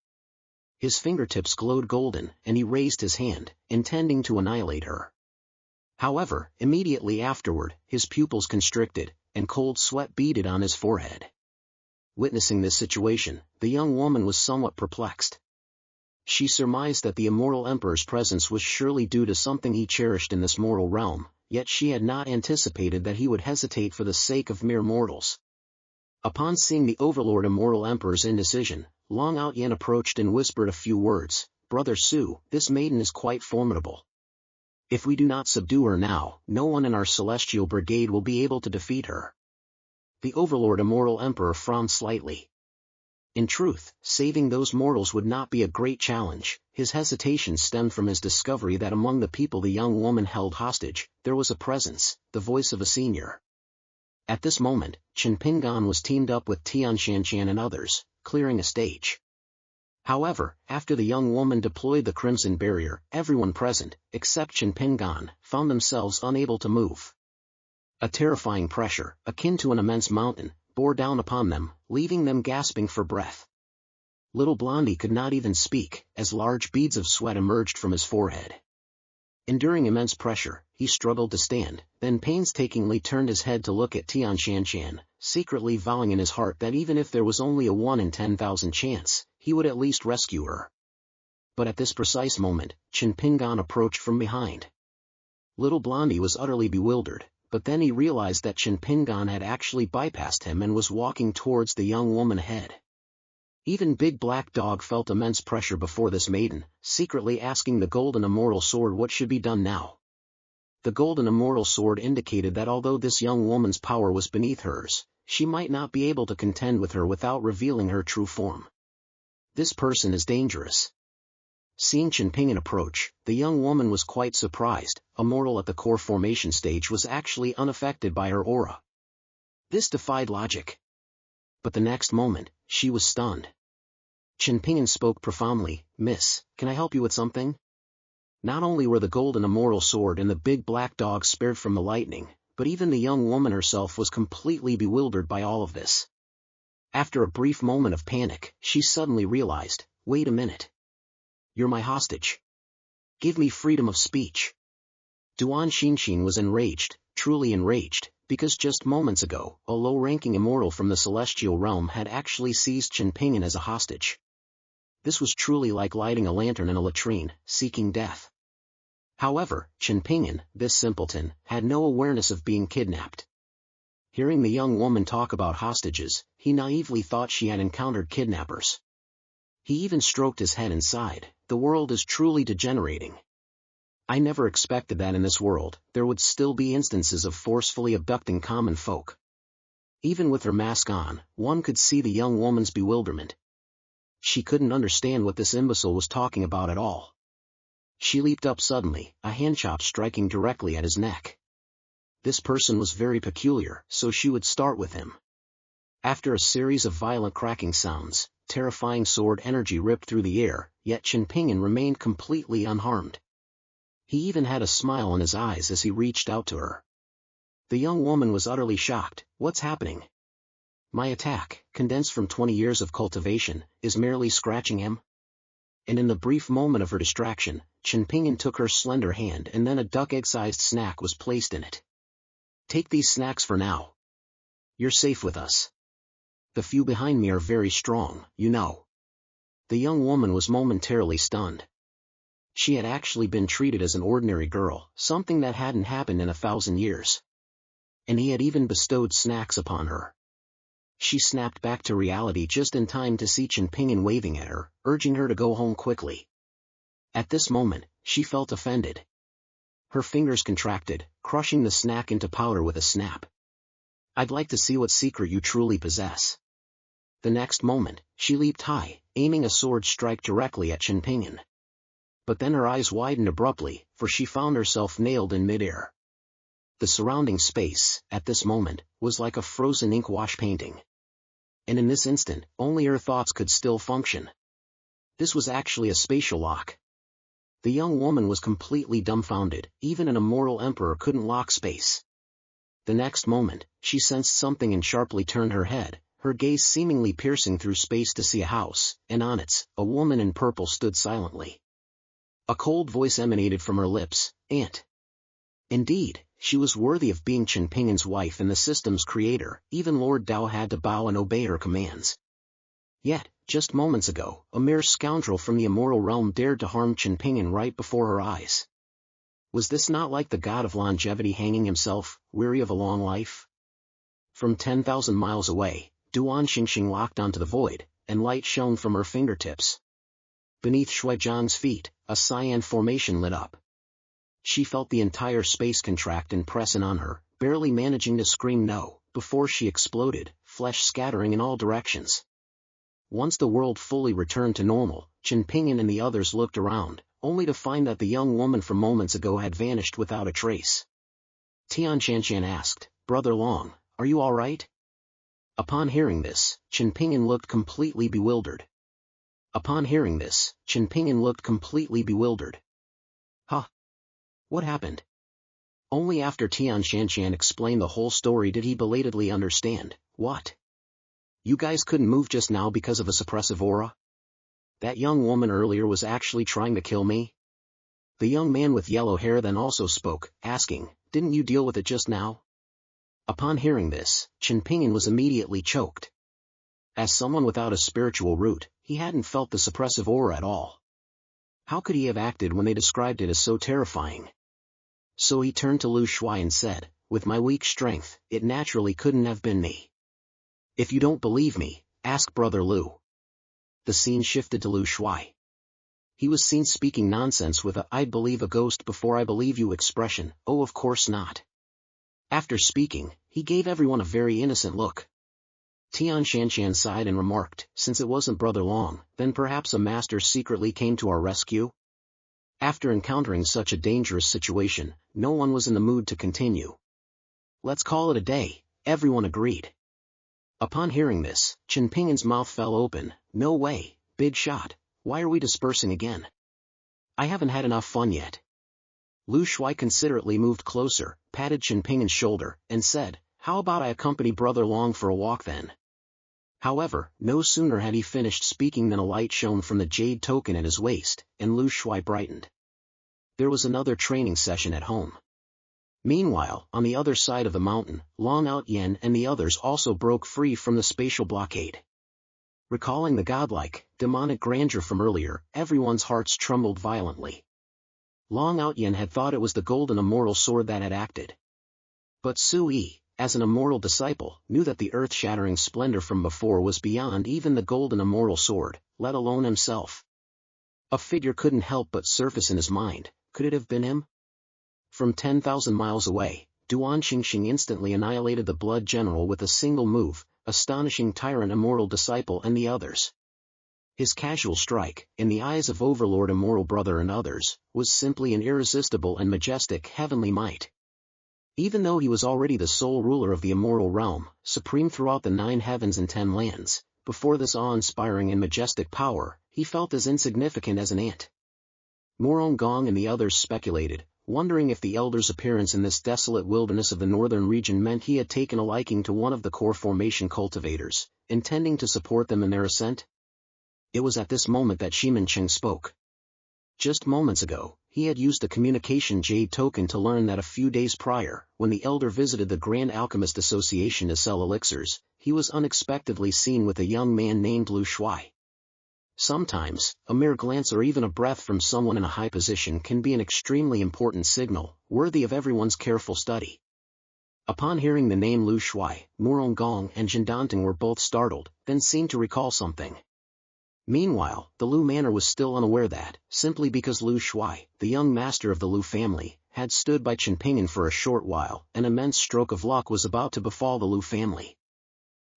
Speaker 1: His fingertips glowed golden, and he raised his hand, intending to annihilate her. However, immediately afterward, his pupils constricted, and cold sweat beaded on his forehead. Witnessing this situation, the young woman was somewhat perplexed. She surmised that the immortal emperor's presence was surely due to something he cherished in this mortal realm, yet she had not anticipated that he would hesitate for the sake of mere mortals. Upon seeing the overlord immortal emperor's indecision, Long Out Yen approached and whispered a few words. "Brother Su, this maiden is quite formidable. If we do not subdue her now, no one in our celestial brigade will be able to defeat her." The overlord immortal emperor frowned slightly. In truth, saving those mortals would not be a great challenge. His hesitation stemmed from his discovery that among the people the young woman held hostage, there was a presence, the voice of a senior. At this moment, Chen Ping'an was teamed up with Tianshan and others, clearing a stage. However, after the young woman deployed the Crimson Barrier, everyone present, except Chen Ping'an, found themselves unable to move. A terrifying pressure, akin to an immense mountain, bore down upon them, leaving them gasping for breath. Little Blondie could not even speak, as large beads of sweat emerged from his forehead. Enduring immense pressure, he struggled to stand, then painstakingly turned his head to look at Tianshan, secretly vowing in his heart that even if there was only a 1 in 10,000 chance, he would at least rescue her. But at this precise moment, Chen Ping'an approached from behind. Little Blondie was utterly bewildered, but then he realized that Chen Ping'an had actually bypassed him and was walking towards the young woman ahead. Even Big Black Dog felt immense pressure before this maiden, secretly asking the Golden Immortal Sword what should be done now. The Golden Immortal Sword indicated that although this young woman's power was beneath hers, she might not be able to contend with her without revealing her true form. This person is dangerous. Seeing Chen Ping'an approach, the young woman was quite surprised. A mortal at the core formation stage was actually unaffected by her aura. This defied logic. But the next moment, she was stunned. Chen Ping'an spoke profoundly. "Miss, can I help you with something?" Not only were the Golden Immortal Sword and the Big Black Dog spared from the lightning, but even the young woman herself was completely bewildered by all of this. After a brief moment of panic, she suddenly realized, "Wait a minute. You're my hostage. Give me freedom of speech." Duan Xinxin was enraged, truly enraged, because just moments ago, a low-ranking immortal from the celestial realm had actually seized Chen Ping'an as a hostage. This was truly like lighting a lantern in a latrine, seeking death. However, Chen Ping'an, this simpleton, had no awareness of being kidnapped. Hearing the young woman talk about hostages, he naively thought she had encountered kidnappers. He even stroked his head and sighed. The world is truly degenerating. I never expected that in this world, there would still be instances of forcefully abducting common folk. Even with her mask on, one could see the young woman's bewilderment. She couldn't understand what this imbecile was talking about at all. She leaped up suddenly, a handchop striking directly at his neck. This person was very peculiar, so she would start with him. After a series of violent cracking sounds, terrifying sword energy ripped through the air, yet Chen Ping'an remained completely unharmed. He even had a smile in his eyes as he reached out to her. The young woman was utterly shocked. "What's happening? My attack, condensed from 20 years of cultivation, is merely scratching him?" And in the brief moment of her distraction, Chen Ping'an took her slender hand and then a duck egg-sized snack was placed in it. "Take these snacks for now. You're safe with us. The few behind me are very strong, you know." The young woman was momentarily stunned. She had actually been treated as an ordinary girl, something that hadn't happened in 1,000 years. And he had even bestowed snacks upon her. She snapped back to reality just in time to see Chen Ping'an waving at her, urging her to go home quickly. At this moment, she felt offended. Her fingers contracted, crushing the snack into powder with a snap. "I'd like to see what secret you truly possess." The next moment, she leaped high, aiming a sword strike directly at Chen Ping'an. But then her eyes widened abruptly, for she found herself nailed in midair. The surrounding space, at this moment, was like a frozen ink wash painting. And in this instant, only her thoughts could still function. This was actually a spatial lock. The young woman was completely dumbfounded. Even an immortal emperor couldn't lock space. The next moment, she sensed something and sharply turned her head, her gaze seemingly piercing through space to see a house, and on it, a woman in purple stood silently. A cold voice emanated from her lips, "Aunt." Indeed, she was worthy of being Chen Ping'an's wife and the system's creator. Even Lord Dao had to bow and obey her commands. Yet, just moments ago, a mere scoundrel from the immortal realm dared to harm Chen Ping'an right before her eyes. Was this not like the god of longevity hanging himself, weary of a long life? From 10,000 miles away, Duan Xingxing locked onto the void, and light shone from her fingertips. Beneath Shui Zhang's feet, a cyan formation lit up. She felt the entire space contract and press in on her, barely managing to scream no, before she exploded, flesh scattering in all directions. Once the world fully returned to normal, Chen Ping'an and the others looked around, only to find that the young woman from moments ago had vanished without a trace. Tian Shanshan asked, "Brother Long, are you all right?" Upon hearing this, Chen Ping'an looked completely bewildered. Huh? What happened? Only after Tian Shanshan explained the whole story did he belatedly understand. What? You guys couldn't move just now because of a suppressive aura? That young woman earlier was actually trying to kill me? The young man with yellow hair then also spoke, asking, "Didn't you deal with it just now?" Upon hearing this, Chen Ping'an was immediately choked. As someone without a spiritual root, he hadn't felt the suppressive aura at all. How could he have acted when they described it as so terrifying? So he turned to Lu Shuai and said, "With my weak strength, it naturally couldn't have been me. If you don't believe me, ask Brother Lu." The scene shifted to Lu Shuai. He was seen speaking nonsense with a "I'd believe a ghost before I believe you" expression. Oh, of course not. After speaking, he gave everyone a very innocent look. Tian Shanshan sighed and remarked, "Since it wasn't Brother Long, then perhaps a master secretly came to our rescue?" After encountering such a dangerous situation, no one was in the mood to continue. "Let's call it a day," everyone agreed. Upon hearing this, Chen Ping'an's mouth fell open. "No way, big shot, why are we dispersing again? I haven't had enough fun yet." Lu Shuai considerately moved closer, patted Chen Ping'an's shoulder, and said, "How about I accompany Brother Long for a walk then?" However, no sooner had he finished speaking than a light shone from the jade token at his waist, and Lu Shuai brightened. There was another training session at home. Meanwhile, on the other side of the mountain, Long Outyen and the others also broke free from the spatial blockade. Recalling the godlike, demonic grandeur from earlier, everyone's hearts trembled violently. Long Outyen had thought it was the golden immortal sword that had acted. But Sui, as an immortal disciple, knew that the earth-shattering splendor from before was beyond even the golden immortal sword, let alone himself. A figure couldn't help but surface in his mind. Could it have been him? From 10,000 miles away, Duan Xingxing instantly annihilated the Blood General with a single move, astonishing Tyrant Immortal Disciple and the others. His casual strike, in the eyes of Overlord Immortal Brother and others, was simply an irresistible and majestic heavenly might. Even though he was already the sole ruler of the immortal realm, supreme throughout the 9 heavens and 10 lands, before this awe-inspiring and majestic power, he felt as insignificant as an ant. Morong Gong and the others speculated, wondering if the elder's appearance in this desolate wilderness of the northern region meant he had taken a liking to one of the core formation cultivators, intending to support them in their ascent. It was at this moment that Shimen Cheng spoke. Just moments ago, he had used the communication jade token to learn that a few days prior, when the elder visited the Grand Alchemist Association to sell elixirs, he was unexpectedly seen with a young man named Lu Shuai. Sometimes, a mere glance or even a breath from someone in a high position can be an extremely important signal, worthy of everyone's careful study. Upon hearing the name Lu Shuai, Morong Gong and Jindanting were both startled, then seemed to recall something. Meanwhile, the Lu Manor was still unaware that, simply because Lu Shuai, the young master of the Lu family, had stood by Chen Ping'an for a short while, an immense stroke of luck was about to befall the Lu family.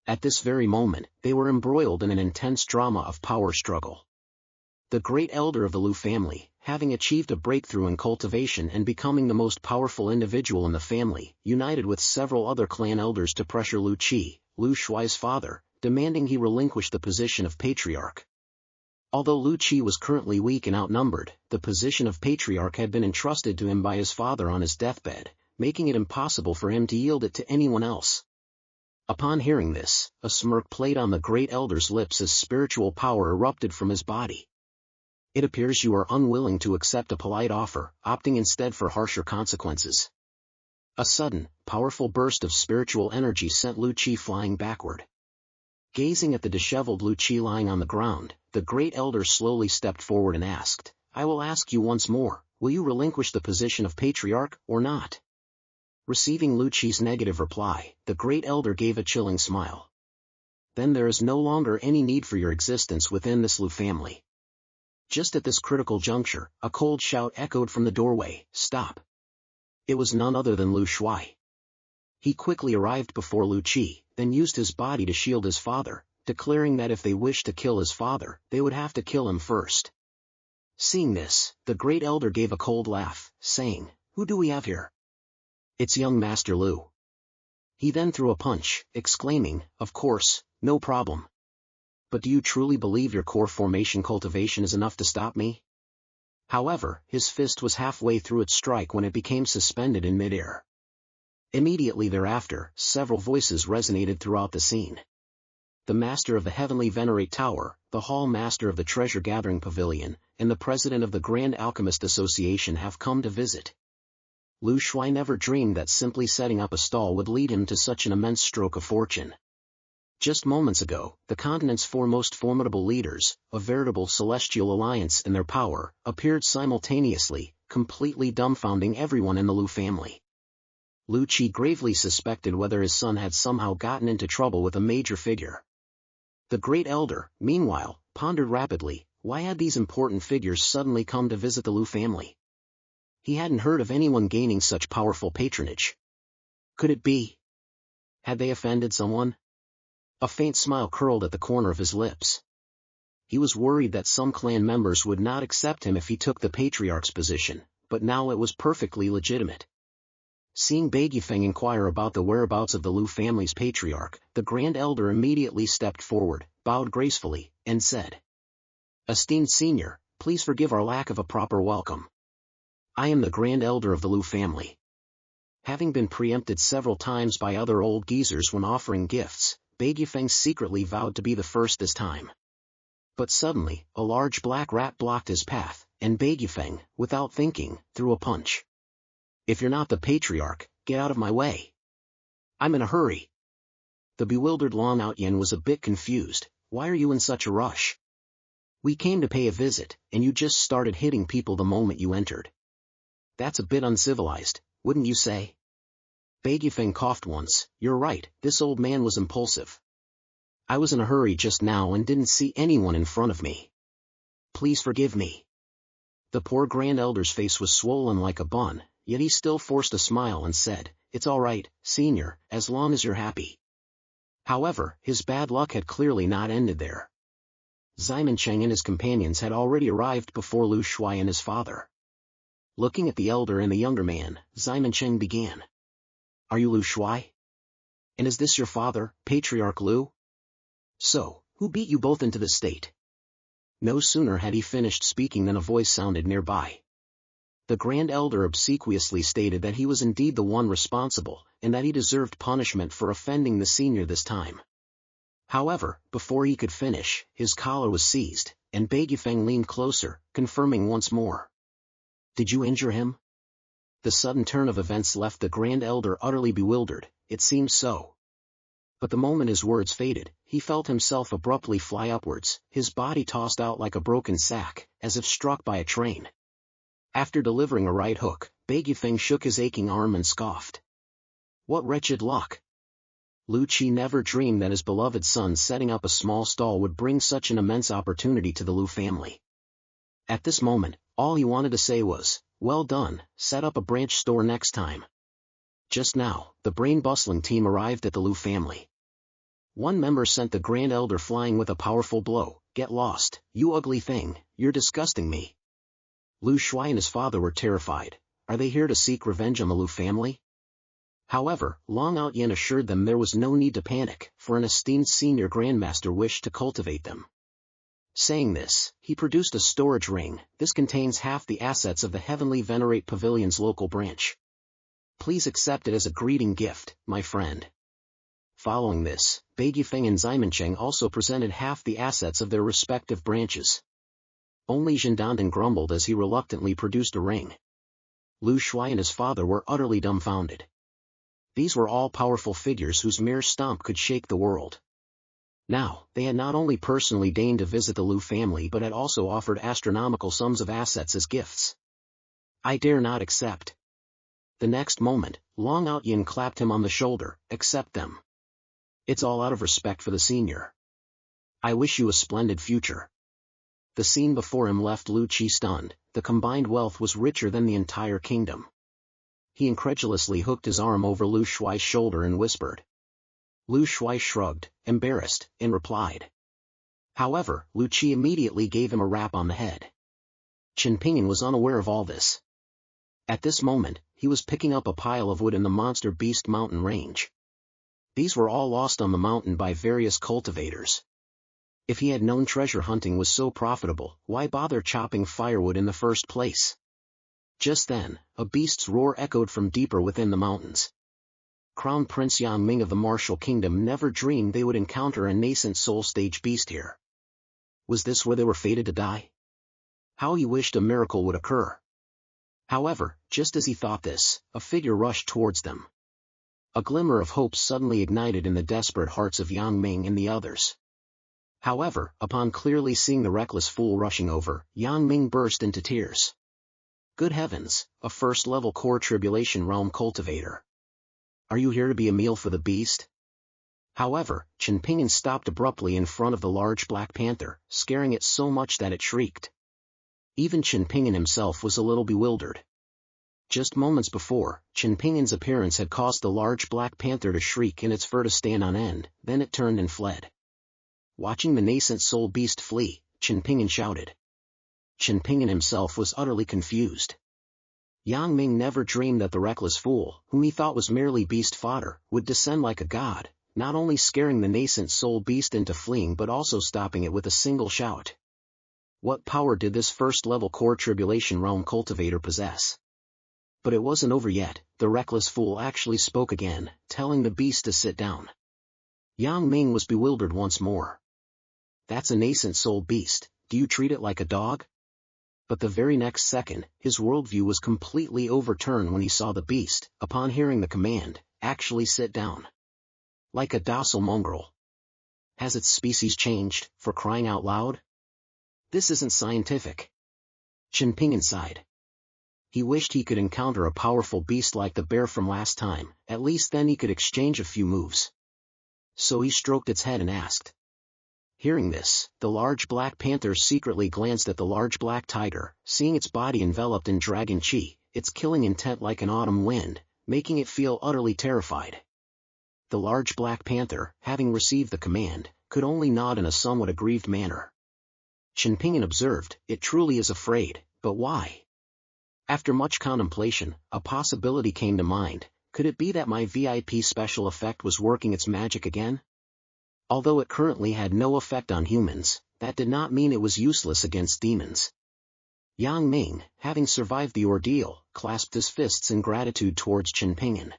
Speaker 1: At this very moment, they were embroiled in an intense drama of power struggle. The great elder of the Lu family, having achieved a breakthrough in cultivation and becoming the most powerful individual in the family, united with several other clan elders to pressure Lu Qi, Lu Shuai's father, demanding he relinquish the position of patriarch. Although Lu Qi was currently weak and outnumbered, the position of patriarch had been entrusted to him by his father on his deathbed, making it impossible for him to yield it to anyone else. Upon hearing this, a smirk played on the great elder's lips as spiritual power erupted from his body. "It appears you are unwilling to accept a polite offer, opting instead for harsher consequences." A sudden, powerful burst of spiritual energy sent Lu Qi flying backward. Gazing at the disheveled Lu Qi lying on the ground, the Great Elder slowly stepped forward and asked, "I will ask you once more, will you relinquish the position of patriarch, or not?" Receiving Lu Qi's negative reply, the Great Elder gave a chilling smile. "Then there is no longer any need for your existence within this Lu family." Just at this critical juncture, a cold shout echoed from the doorway, "Stop!" It was none other than Lu Shuai. He quickly arrived before Lu Qi, then used his body to shield his father, declaring that if they wished to kill his father, they would have to kill him first. Seeing this, the Great Elder gave a cold laugh, saying, "Who do we have here?" "It's young Master Lu." He then threw a punch, exclaiming, "Of course, no problem. But do you truly believe your core formation cultivation is enough to stop me?" However, his fist was halfway through its strike when it became suspended in midair. Immediately thereafter, several voices resonated throughout the scene. The Master of the Heavenly Venerate Tower, the Hall Master of the Treasure Gathering Pavilion, and the President of the Grand Alchemist Association have come to visit. Lu Shuai never dreamed that simply setting up a stall would lead him to such an immense stroke of fortune. Just moments ago, the continent's four most formidable leaders, a veritable celestial alliance in their power, appeared simultaneously, completely dumbfounding everyone in the Lu family. Lu Qi gravely suspected whether his son had somehow gotten into trouble with a major figure. The Great Elder, meanwhile, pondered rapidly, why had these important figures suddenly come to visit the Lu family? He hadn't heard of anyone gaining such powerful patronage. Could it be? Had they offended someone? A faint smile curled at the corner of his lips. He was worried that some clan members would not accept him if he took the patriarch's position, but now it was perfectly legitimate. Seeing Baigufeng inquire about the whereabouts of the Lu family's patriarch, the Grand Elder immediately stepped forward, bowed gracefully, and said, "Esteemed Senior, please forgive our lack of a proper welcome. I am the Grand Elder of the Lu family." Having been preempted several times by other old geezers when offering gifts, Baigufeng secretly vowed to be the first this time. But suddenly, a large black rat blocked his path, and Baigufeng, without thinking, threw a punch. "If you're not the patriarch, get out of my way. I'm in a hurry." The bewildered Long Out Yin was a bit confused. "Why are you in such a rush? We came to pay a visit, and you just started hitting people the moment you entered. That's a bit uncivilized, wouldn't you say?" Baigufeng coughed once. "You're right, this old man was impulsive. I was in a hurry just now and didn't see anyone in front of me. Please forgive me." The poor Grand Elder's face was swollen like a bun, yet he still forced a smile and said, "It's all right, Senior, as long as you're happy." However, his bad luck had clearly not ended there. Ximensheng and his companions had already arrived before Lu Shuai and his father. Looking at the elder and the younger man, Ximensheng began. "Are you Lu Shuai? And is this your father, Patriarch Lu? So, who beat you both into this state?" No sooner had he finished speaking than a voice sounded nearby. The Grand Elder obsequiously stated that he was indeed the one responsible, and that he deserved punishment for offending the senior this time. However, before he could finish, his collar was seized, and Baigufeng leaned closer, confirming once more. "Did you injure him?" The sudden turn of events left the Grand Elder utterly bewildered. It seemed so. But the moment his words faded, he felt himself abruptly fly upwards, his body tossed out like a broken sack, as if struck by a train. After delivering a right hook, Baigufeng shook his aching arm and scoffed. What wretched luck! Lu Qi never dreamed that his beloved son setting up a small stall would bring such an immense opportunity to the Lu family. At this moment, all he wanted to say was, "Well done, set up a branch store next time." Just now, the brain-bustling team arrived at the Lu family. One member sent the Grand Elder flying with a powerful blow. "Get lost, you ugly thing, you're disgusting me." Lu Shuai and his father were terrified. Are they here to seek revenge on the Lu family? However, Long Out Yin assured them there was no need to panic, for an esteemed senior grandmaster wished to cultivate them. Saying this, he produced a storage ring. This contains half the assets of the Heavenly Venerate Pavilion's local branch. Please accept it as a greeting gift, my friend. Following this, Baigufeng and Ximensheng also presented half the assets of their respective branches. Only Zhendandan grumbled as he reluctantly produced a ring. Lu Shuai and his father were utterly dumbfounded. These were all powerful figures whose mere stomp could shake the world. Now, they had not only personally deigned to visit the Liu family but had also offered astronomical sums of assets as gifts. I dare not accept. The next moment, Long Outyin clapped him on the shoulder. Accept them. It's all out of respect for the senior. I wish you a splendid future. The scene before him left Lu Qi stunned. The combined wealth was richer than the entire kingdom. He incredulously hooked his arm over Lu Shuai's shoulder and whispered. Lu Shuai shrugged, embarrassed, and replied. However, Lu Qi immediately gave him a rap on the head. Chen Ping'an was unaware of all this. At this moment, he was picking up a pile of wood in the monster beast mountain range. These were all lost on the mountain by various cultivators. If he had known treasure hunting was so profitable, why bother chopping firewood in the first place? Just then, a beast's roar echoed from deeper within the mountains. Crown Prince Yang Ming of the Martial Kingdom never dreamed they would encounter a nascent soul-stage beast here. Was this where they were fated to die? How he wished a miracle would occur. However, just as he thought this, a figure rushed towards them. A glimmer of hope suddenly ignited in the desperate hearts of Yang Ming and the others. However, upon clearly seeing the reckless fool rushing over, Yang Ming burst into tears. Good heavens, a first-level core tribulation realm cultivator. Are you here to be a meal for the beast? However, Chen Ping'an stopped abruptly in front of the large black panther, scaring it so much that it shrieked. Even Chen Ping'an himself was a little bewildered. Just moments before, Chen Ping'an's appearance had caused the large black panther to shriek and its fur to stand on end, then it turned and fled. Watching the nascent soul beast flee, Chen Ping'an shouted. Chen Ping'an himself was utterly confused. Yang Ming never dreamed that the reckless fool, whom he thought was merely beast fodder, would descend like a god, not only scaring the nascent soul beast into fleeing but also stopping it with a single shout. What power did this first-level core tribulation realm cultivator possess? But it wasn't over yet. The reckless fool actually spoke again, telling the beast to sit down. Yang Ming was bewildered once more. That's a nascent soul beast, do you treat it like a dog? But the very next second, his worldview was completely overturned when he saw the beast, upon hearing the command, actually sit down. Like a docile mongrel. Has its species changed, for crying out loud? This isn't scientific. Chen Ping'an sighed. He wished he could encounter a powerful beast like the bear from last time, at least then he could exchange a few moves. So he stroked its head and asked. Hearing this, the large black panther secretly glanced at the large black tiger, seeing its body enveloped in dragon chi, its killing intent like an autumn wind, making it feel utterly terrified. The large black panther, having received the command, could only nod in a somewhat aggrieved manner. Chen Ping'an observed, it truly is afraid, but why? After much contemplation, a possibility came to mind. Could it be that my VIP special effect was working its magic again? Although it currently had no effect on humans, that did not mean it was useless against demons. Yang Ming, having survived the ordeal, clasped his fists in gratitude towards Chen Ping'an.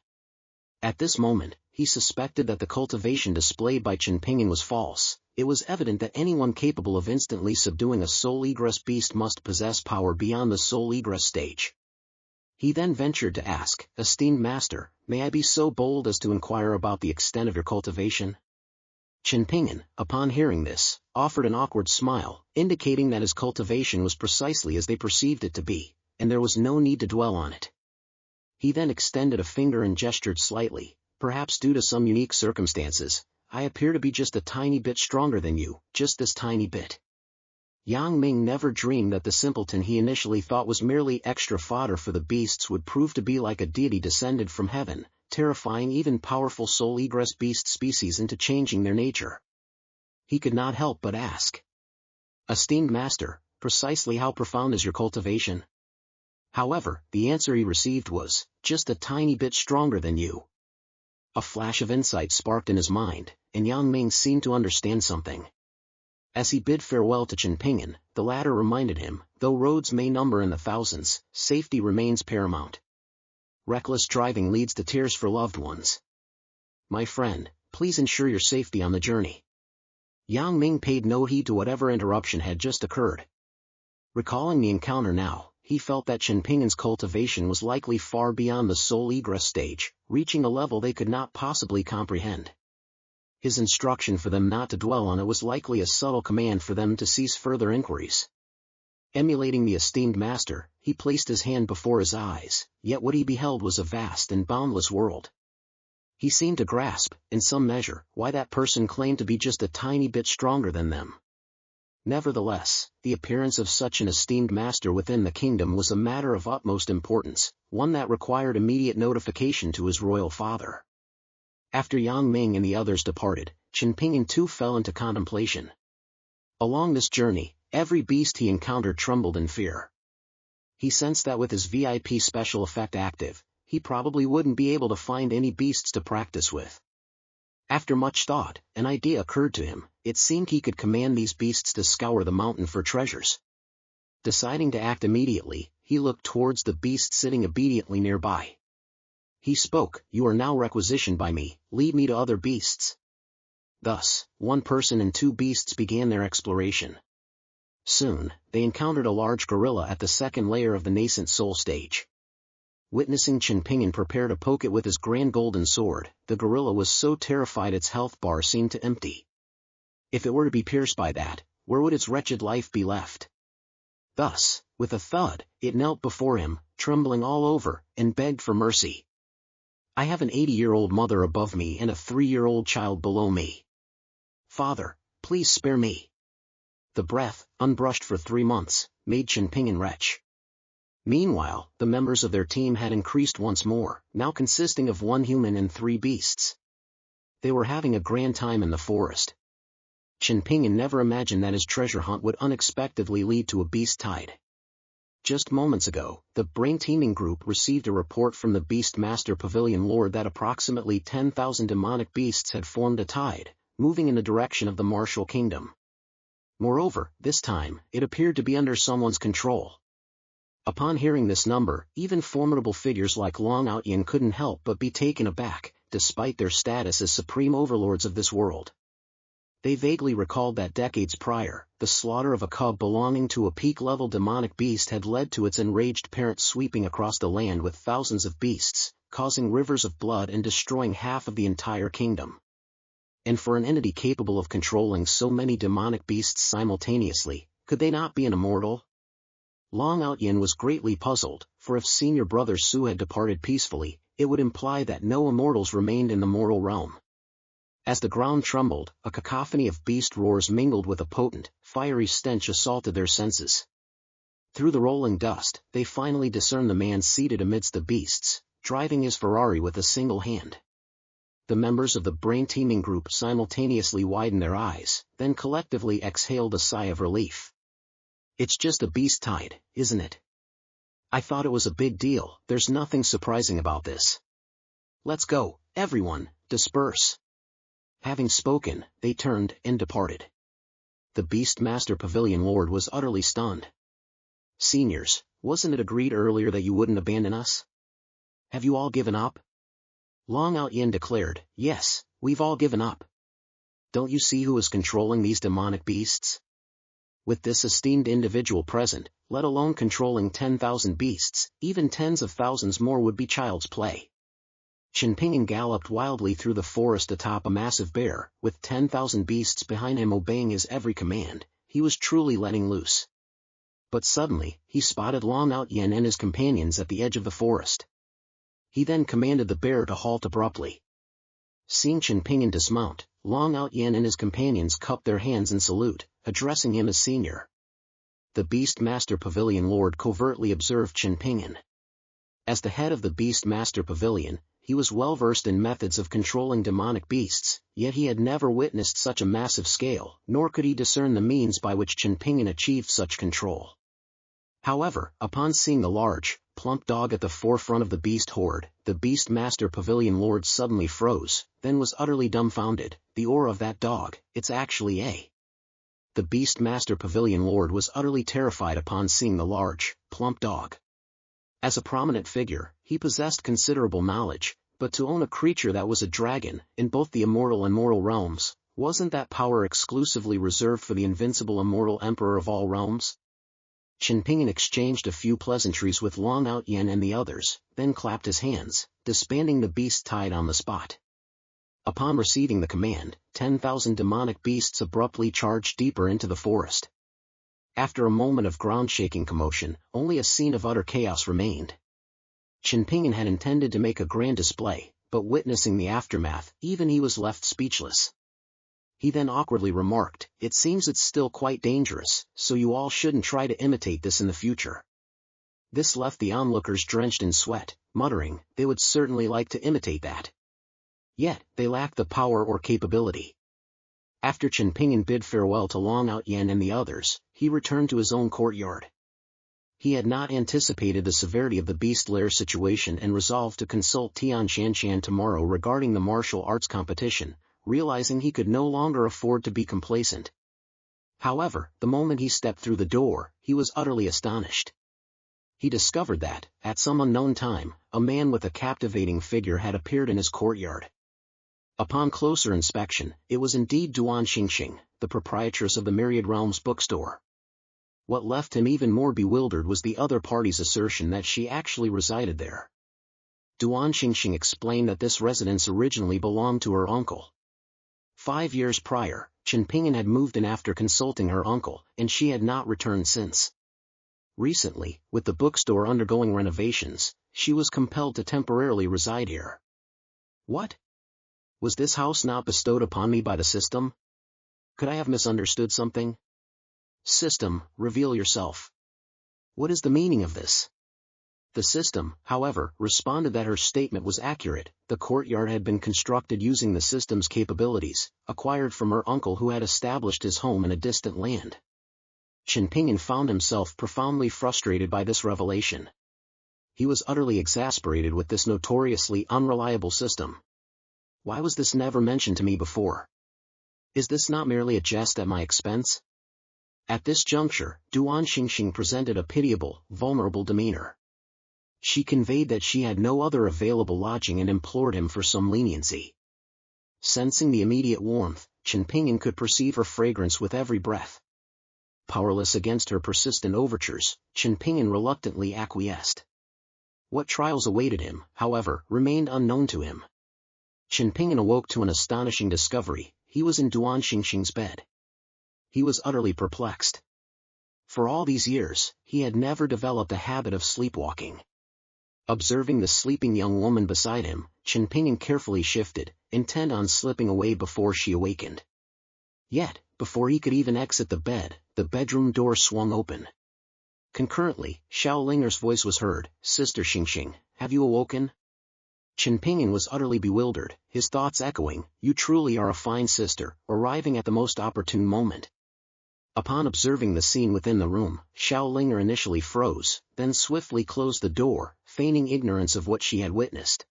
Speaker 1: At this moment, he suspected that the cultivation displayed by Chen Ping'an was false. It was evident that anyone capable of instantly subduing a soul egress beast must possess power beyond the soul egress stage. He then ventured to ask, Esteemed Master, may I be so bold as to inquire about the extent of your cultivation? Chen Ping'an, upon hearing this, offered an awkward smile, indicating that his cultivation was precisely as they perceived it to be, and there was no need to dwell on it. He then extended a finger and gestured slightly, perhaps due to some unique circumstances. I appear to be just a tiny bit stronger than you, just this tiny bit. Yang Ming never dreamed that the simpleton he initially thought was merely extra fodder for the beasts would prove to be like a deity descended from heaven, terrifying even powerful soul egress beast species into changing their nature. He could not help but ask. Esteemed Master, precisely how profound is your cultivation? However, the answer he received was, just a tiny bit stronger than you. A flash of insight sparked in his mind, and Yang Ming seemed to understand something. As he bid farewell to Chen Ping'an, the latter reminded him, though roads may number in the thousands, safety remains paramount. Reckless driving leads to tears for loved ones. My friend, please ensure your safety on the journey. Yang Ming paid no heed to whatever interruption had just occurred. Recalling the encounter now, he felt that Chen Ping'an's cultivation was likely far beyond the soul egress stage, reaching a level they could not possibly comprehend. His instruction for them not to dwell on it was likely a subtle command for them to cease further inquiries. Emulating the esteemed master, he placed his hand before his eyes, yet what he beheld was a vast and boundless world. He seemed to grasp, in some measure, why that person claimed to be just a tiny bit stronger than them. Nevertheless, the appearance of such an esteemed master within the kingdom was a matter of utmost importance, one that required immediate notification to his royal father. After Yang Ming and the others departed, Chen Ping'an too fell into contemplation. Along this journey, every beast he encountered trembled in fear. He sensed that with his VIP special effect active, he probably wouldn't be able to find any beasts to practice with. After much thought, an idea occurred to him. It seemed he could command these beasts to scour the mountain for treasures. Deciding to act immediately, he looked towards the beast sitting obediently nearby. He spoke, "You are now requisitioned by me, lead me to other beasts." Thus, one person and two beasts began their exploration. Soon, they encountered a large gorilla at the second layer of the nascent soul stage. Witnessing Chen Ping'an prepare to poke it with his grand golden sword, the gorilla was so terrified its health bar seemed to empty. If it were to be pierced by that, where would its wretched life be left? Thus, with a thud, it knelt before him, trembling all over, and begged for mercy. "I have an 80-year-old mother above me and a 3-year-old child below me. Father, please spare me." The breath, unbrushed for 3 months, made Chen Ping'an retch. Meanwhile, the members of their team had increased once more, now consisting of 1 human and 3 beasts. They were having a grand time in the forest. Chen Ping'an never imagined that his treasure hunt would unexpectedly lead to a beast tide. Just moments ago, the brain-teaming group received a report from the Beastmaster Pavilion Lord that approximately 10,000 demonic beasts had formed a tide, moving in the direction of the Martial Kingdom. Moreover, this time, it appeared to be under someone's control. Upon hearing this number, even formidable figures like Long Outyin couldn't help but be taken aback, despite their status as supreme overlords of this world. They vaguely recalled that decades prior, the slaughter of a cub belonging to a peak-level demonic beast had led to its enraged parent sweeping across the land with thousands of beasts, causing rivers of blood and destroying half of the entire kingdom. And for an entity capable of controlling so many demonic beasts simultaneously, could they not be an immortal? Long Outyin was greatly puzzled, for if senior brother Su had departed peacefully, it would imply that no immortals remained in the mortal realm. As the ground trembled, a cacophony of beast roars mingled with a potent, fiery stench assaulted their senses. Through the rolling dust, they finally discerned the man seated amidst the beasts, driving his Ferrari with a single hand. The members of the brain-teaming group simultaneously widened their eyes, then collectively exhaled a sigh of relief. "It's just a beast tide, isn't it? I thought it was a big deal. There's nothing surprising about this. Let's go, everyone, disperse." Having spoken, they turned and departed. The Beastmaster Pavilion Lord was utterly stunned. "Seniors, wasn't it agreed earlier that you wouldn't abandon us? Have you all given up?" Long Outyin declared, "Yes, we've all given up. Don't you see who is controlling these demonic beasts? With this esteemed individual present, let alone controlling 10,000 beasts, even tens of thousands more would be child's play." Chen Ping'an galloped wildly through the forest atop a massive bear, with 10,000 beasts behind him obeying his every command. He was truly letting loose. But suddenly, he spotted Long Outyin and his companions at the edge of the forest. He then commanded the bear to halt abruptly. Seeing Chen Ping'an dismount, Long Outyin and his companions cupped their hands in salute, addressing him as senior. The Beastmaster Pavilion Lord covertly observed Chen Ping'an. As the head of the Beastmaster Pavilion, he was well versed in methods of controlling demonic beasts, yet he had never witnessed such a massive scale, nor could he discern the means by which Chen Ping'an achieved such control. However, upon seeing the large, plump dog at the forefront of the beast horde, the Beastmaster Pavilion Lord suddenly froze, then was utterly dumbfounded. "The aura of that dog, it's actually a..." The Beastmaster Pavilion Lord was utterly terrified upon seeing the large, plump dog. As a prominent figure, he possessed considerable knowledge, but to own a creature that was a dragon, in both the immortal and mortal realms, wasn't that power exclusively reserved for the invincible immortal emperor of all realms? Chen Ping'an exchanged a few pleasantries with Long Out Yen and the others, then clapped his hands, disbanding the beast tied on the spot. Upon receiving the command, 10,000 demonic beasts abruptly charged deeper into the forest. After a moment of ground-shaking commotion, only a scene of utter chaos remained. Chen Ping'an had intended to make a grand display, but witnessing the aftermath, even he was left speechless. He then awkwardly remarked, "It seems it's still quite dangerous, so you all shouldn't try to imitate this in the future." This left the onlookers drenched in sweat, muttering, they would certainly like to imitate that. Yet, they lacked the power or capability. After Chen Ping'an bid farewell to Long Out Yen and the others, he returned to his own courtyard. He had not anticipated the severity of the beast lair situation and resolved to consult Tian Shanshan tomorrow regarding the martial arts competition, realizing he could no longer afford to be complacent. However, the moment he stepped through the door, he was utterly astonished. He discovered that, at some unknown time, a man with a captivating figure had appeared in his courtyard. Upon closer inspection, it was indeed Duan Xingxing, the proprietress of the Myriad Realms bookstore. What left him even more bewildered was the other party's assertion that she actually resided there. Duan Xingxing explained that this residence originally belonged to her uncle. 5 years prior, Chen Ping'an had moved in after consulting her uncle, and she had not returned since. Recently, with the bookstore undergoing renovations, she was compelled to temporarily reside here. What? Was this house not bestowed upon me by the system? Could I have misunderstood something? System, reveal yourself. What is the meaning of this? The system, however, responded that her statement was accurate. The courtyard had been constructed using the system's capabilities, acquired from her uncle who had established his home in a distant land. Chen Ping'an found himself profoundly frustrated by this revelation. He was utterly exasperated with this notoriously unreliable system. Why was this never mentioned to me before? Is this not merely a jest at my expense? At this juncture, Duan Xingxing presented a pitiable, vulnerable demeanor. She conveyed that she had no other available lodging and implored him for some leniency. Sensing the immediate warmth, Chen Ping'an could perceive her fragrance with every breath. Powerless against her persistent overtures, Chen Ping'an reluctantly acquiesced. What trials awaited him, however, remained unknown to him. Chen Ping'an awoke to an astonishing discovery: he was in Duan Xingxing's bed. He was utterly perplexed. For all these years, he had never developed a habit of sleepwalking. Observing the sleeping young woman beside him, Chen Ping'an carefully shifted, intent on slipping away before she awakened. Yet, before he could even exit the bed, the bedroom door swung open. Concurrently, Xiao Ling'er's voice was heard, "Sister Xingxing, have you awoken?" Chen Ping'an was utterly bewildered, his thoughts echoing, "You truly are a fine sister, arriving at the most opportune moment." Upon observing the scene within the room, Xiao Ling'er initially froze, then swiftly closed the door, feigning ignorance of what she had witnessed.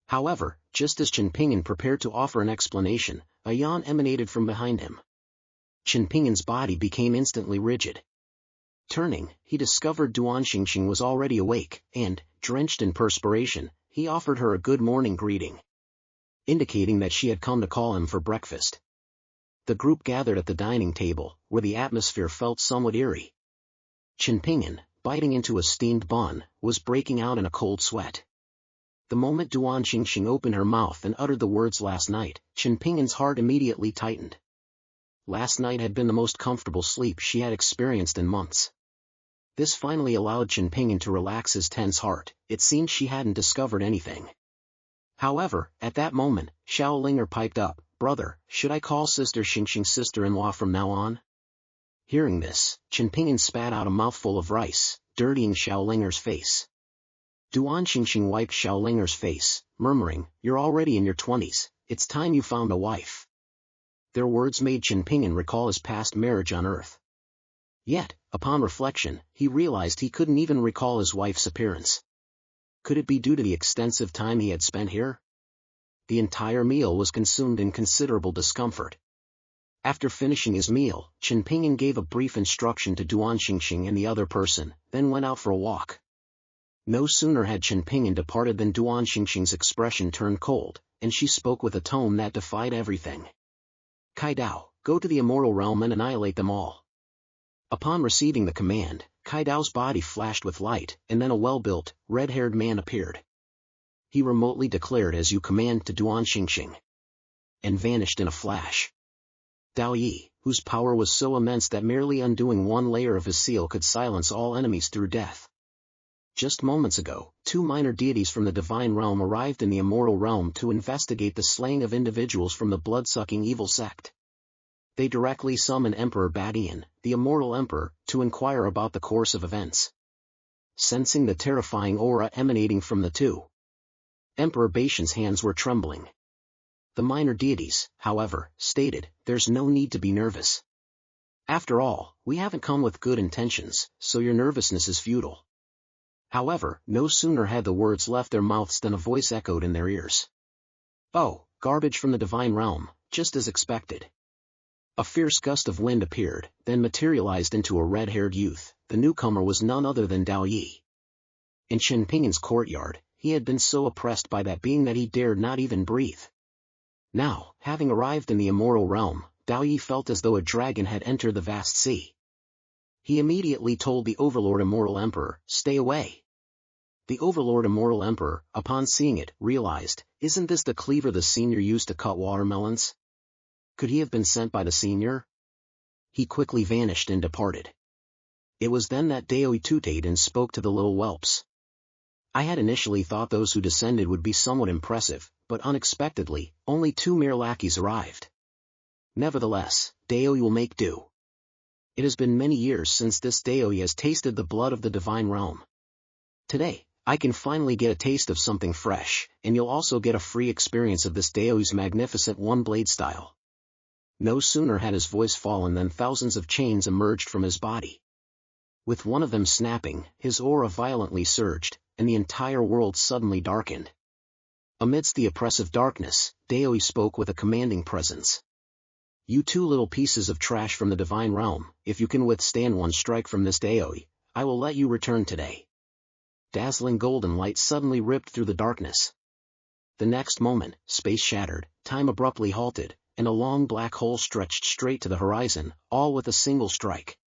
Speaker 1: However, just as Chen Ping'an prepared to offer an explanation, a yawn emanated from behind him. Chen Ping'an's body became instantly rigid. Turning, he discovered Duan Xingxing was already awake, and, drenched in perspiration, he offered her a good morning greeting, indicating that she had come to call him for breakfast. The group gathered at the dining table, where the atmosphere felt somewhat eerie. Chen Ping'an, biting into a steamed bun, was breaking out in a cold sweat. The moment Duan Xingxing opened her mouth and uttered the words "last night," Chen Ping'an's heart immediately tightened. Last night had been the most comfortable sleep she had experienced in months. This finally allowed Chen Ping'an to relax his tense heart. It seemed she hadn't discovered anything. However, at that moment, Xiao Ling'er piped up, "Brother, should I call Sister Xingxing sister-in-law from now on?" Hearing this, Chen Ping'an spat out a mouthful of rice, dirtying Xiao Ling'er's face. Duan Xingxing wiped Xiao Ling'er's face, murmuring, "You're already in your 20s, it's time you found a wife." Their words made Chen Ping'an recall his past marriage on Earth. Yet, upon reflection, he realized he couldn't even recall his wife's appearance. Could it be due to the extensive time he had spent here? The entire meal was consumed in considerable discomfort. After finishing his meal, Chen Ping'an gave a brief instruction to Duan Xingxing and the other person, then went out for a walk. No sooner had Chen Ping'an departed than Duan Xingxing's expression turned cold, and she spoke with a tone that defied everything. "Kai Dao, go to the immortal realm and annihilate them all." Upon receiving the command, Kaidao's body flashed with light, and then a well-built, red-haired man appeared. He remotely declared as you command to Duan Xingxing, and vanished in a flash. Dao Yi, whose power was so immense that merely undoing one layer of his seal could silence all enemies through death. Just moments ago, 2 minor deities from the divine realm arrived in the immortal realm to investigate the slaying of individuals from the blood-sucking evil sect. They directly summoned Emperor Badian, the immortal emperor, to inquire about the course of events. Sensing the terrifying aura emanating from the two, Emperor Batian's hands were trembling. The minor deities, however, stated, "There's no need to be nervous. After all, we haven't come with good intentions, so your nervousness is futile." However, no sooner had the words left their mouths than a voice echoed in their ears. "Oh, garbage from the divine realm, just as expected." A fierce gust of wind appeared, then materialized into a red-haired youth. The newcomer was none other than Dao Yi. In Chen Ping'an's courtyard, he had been so oppressed by that being that he dared not even breathe. Now, having arrived in the immortal realm, Dao Yi felt as though a dragon had entered the vast sea. He immediately told the Overlord Immortal Emperor, "Stay away." The Overlord Immortal Emperor, upon seeing it, realized, "Isn't this the cleaver the senior used to cut watermelons? Could he have been sent by the senior?" He quickly vanished and departed. It was then that Dao Yi tooted and spoke to the little whelps. "I had initially thought those who descended would be somewhat impressive, but unexpectedly, only 2 mere lackeys arrived. Nevertheless, Dao Yi will make do. It has been many years since this Dao Yi has tasted the blood of the divine realm. Today, I can finally get a taste of something fresh, and you'll also get a free experience of this Dao Yi's magnificent one-blade style." No sooner had his voice fallen than thousands of chains emerged from his body. With one of them snapping, his aura violently surged, and the entire world suddenly darkened. Amidst the oppressive darkness, Dao Yi spoke with a commanding presence. "You 2 little pieces of trash from the divine realm, if you can withstand one strike from this Dao Yi, I will let you return today." Dazzling golden light suddenly ripped through the darkness. The next moment, space shattered, time abruptly halted, and a long black hole stretched straight to the horizon, all with a single strike.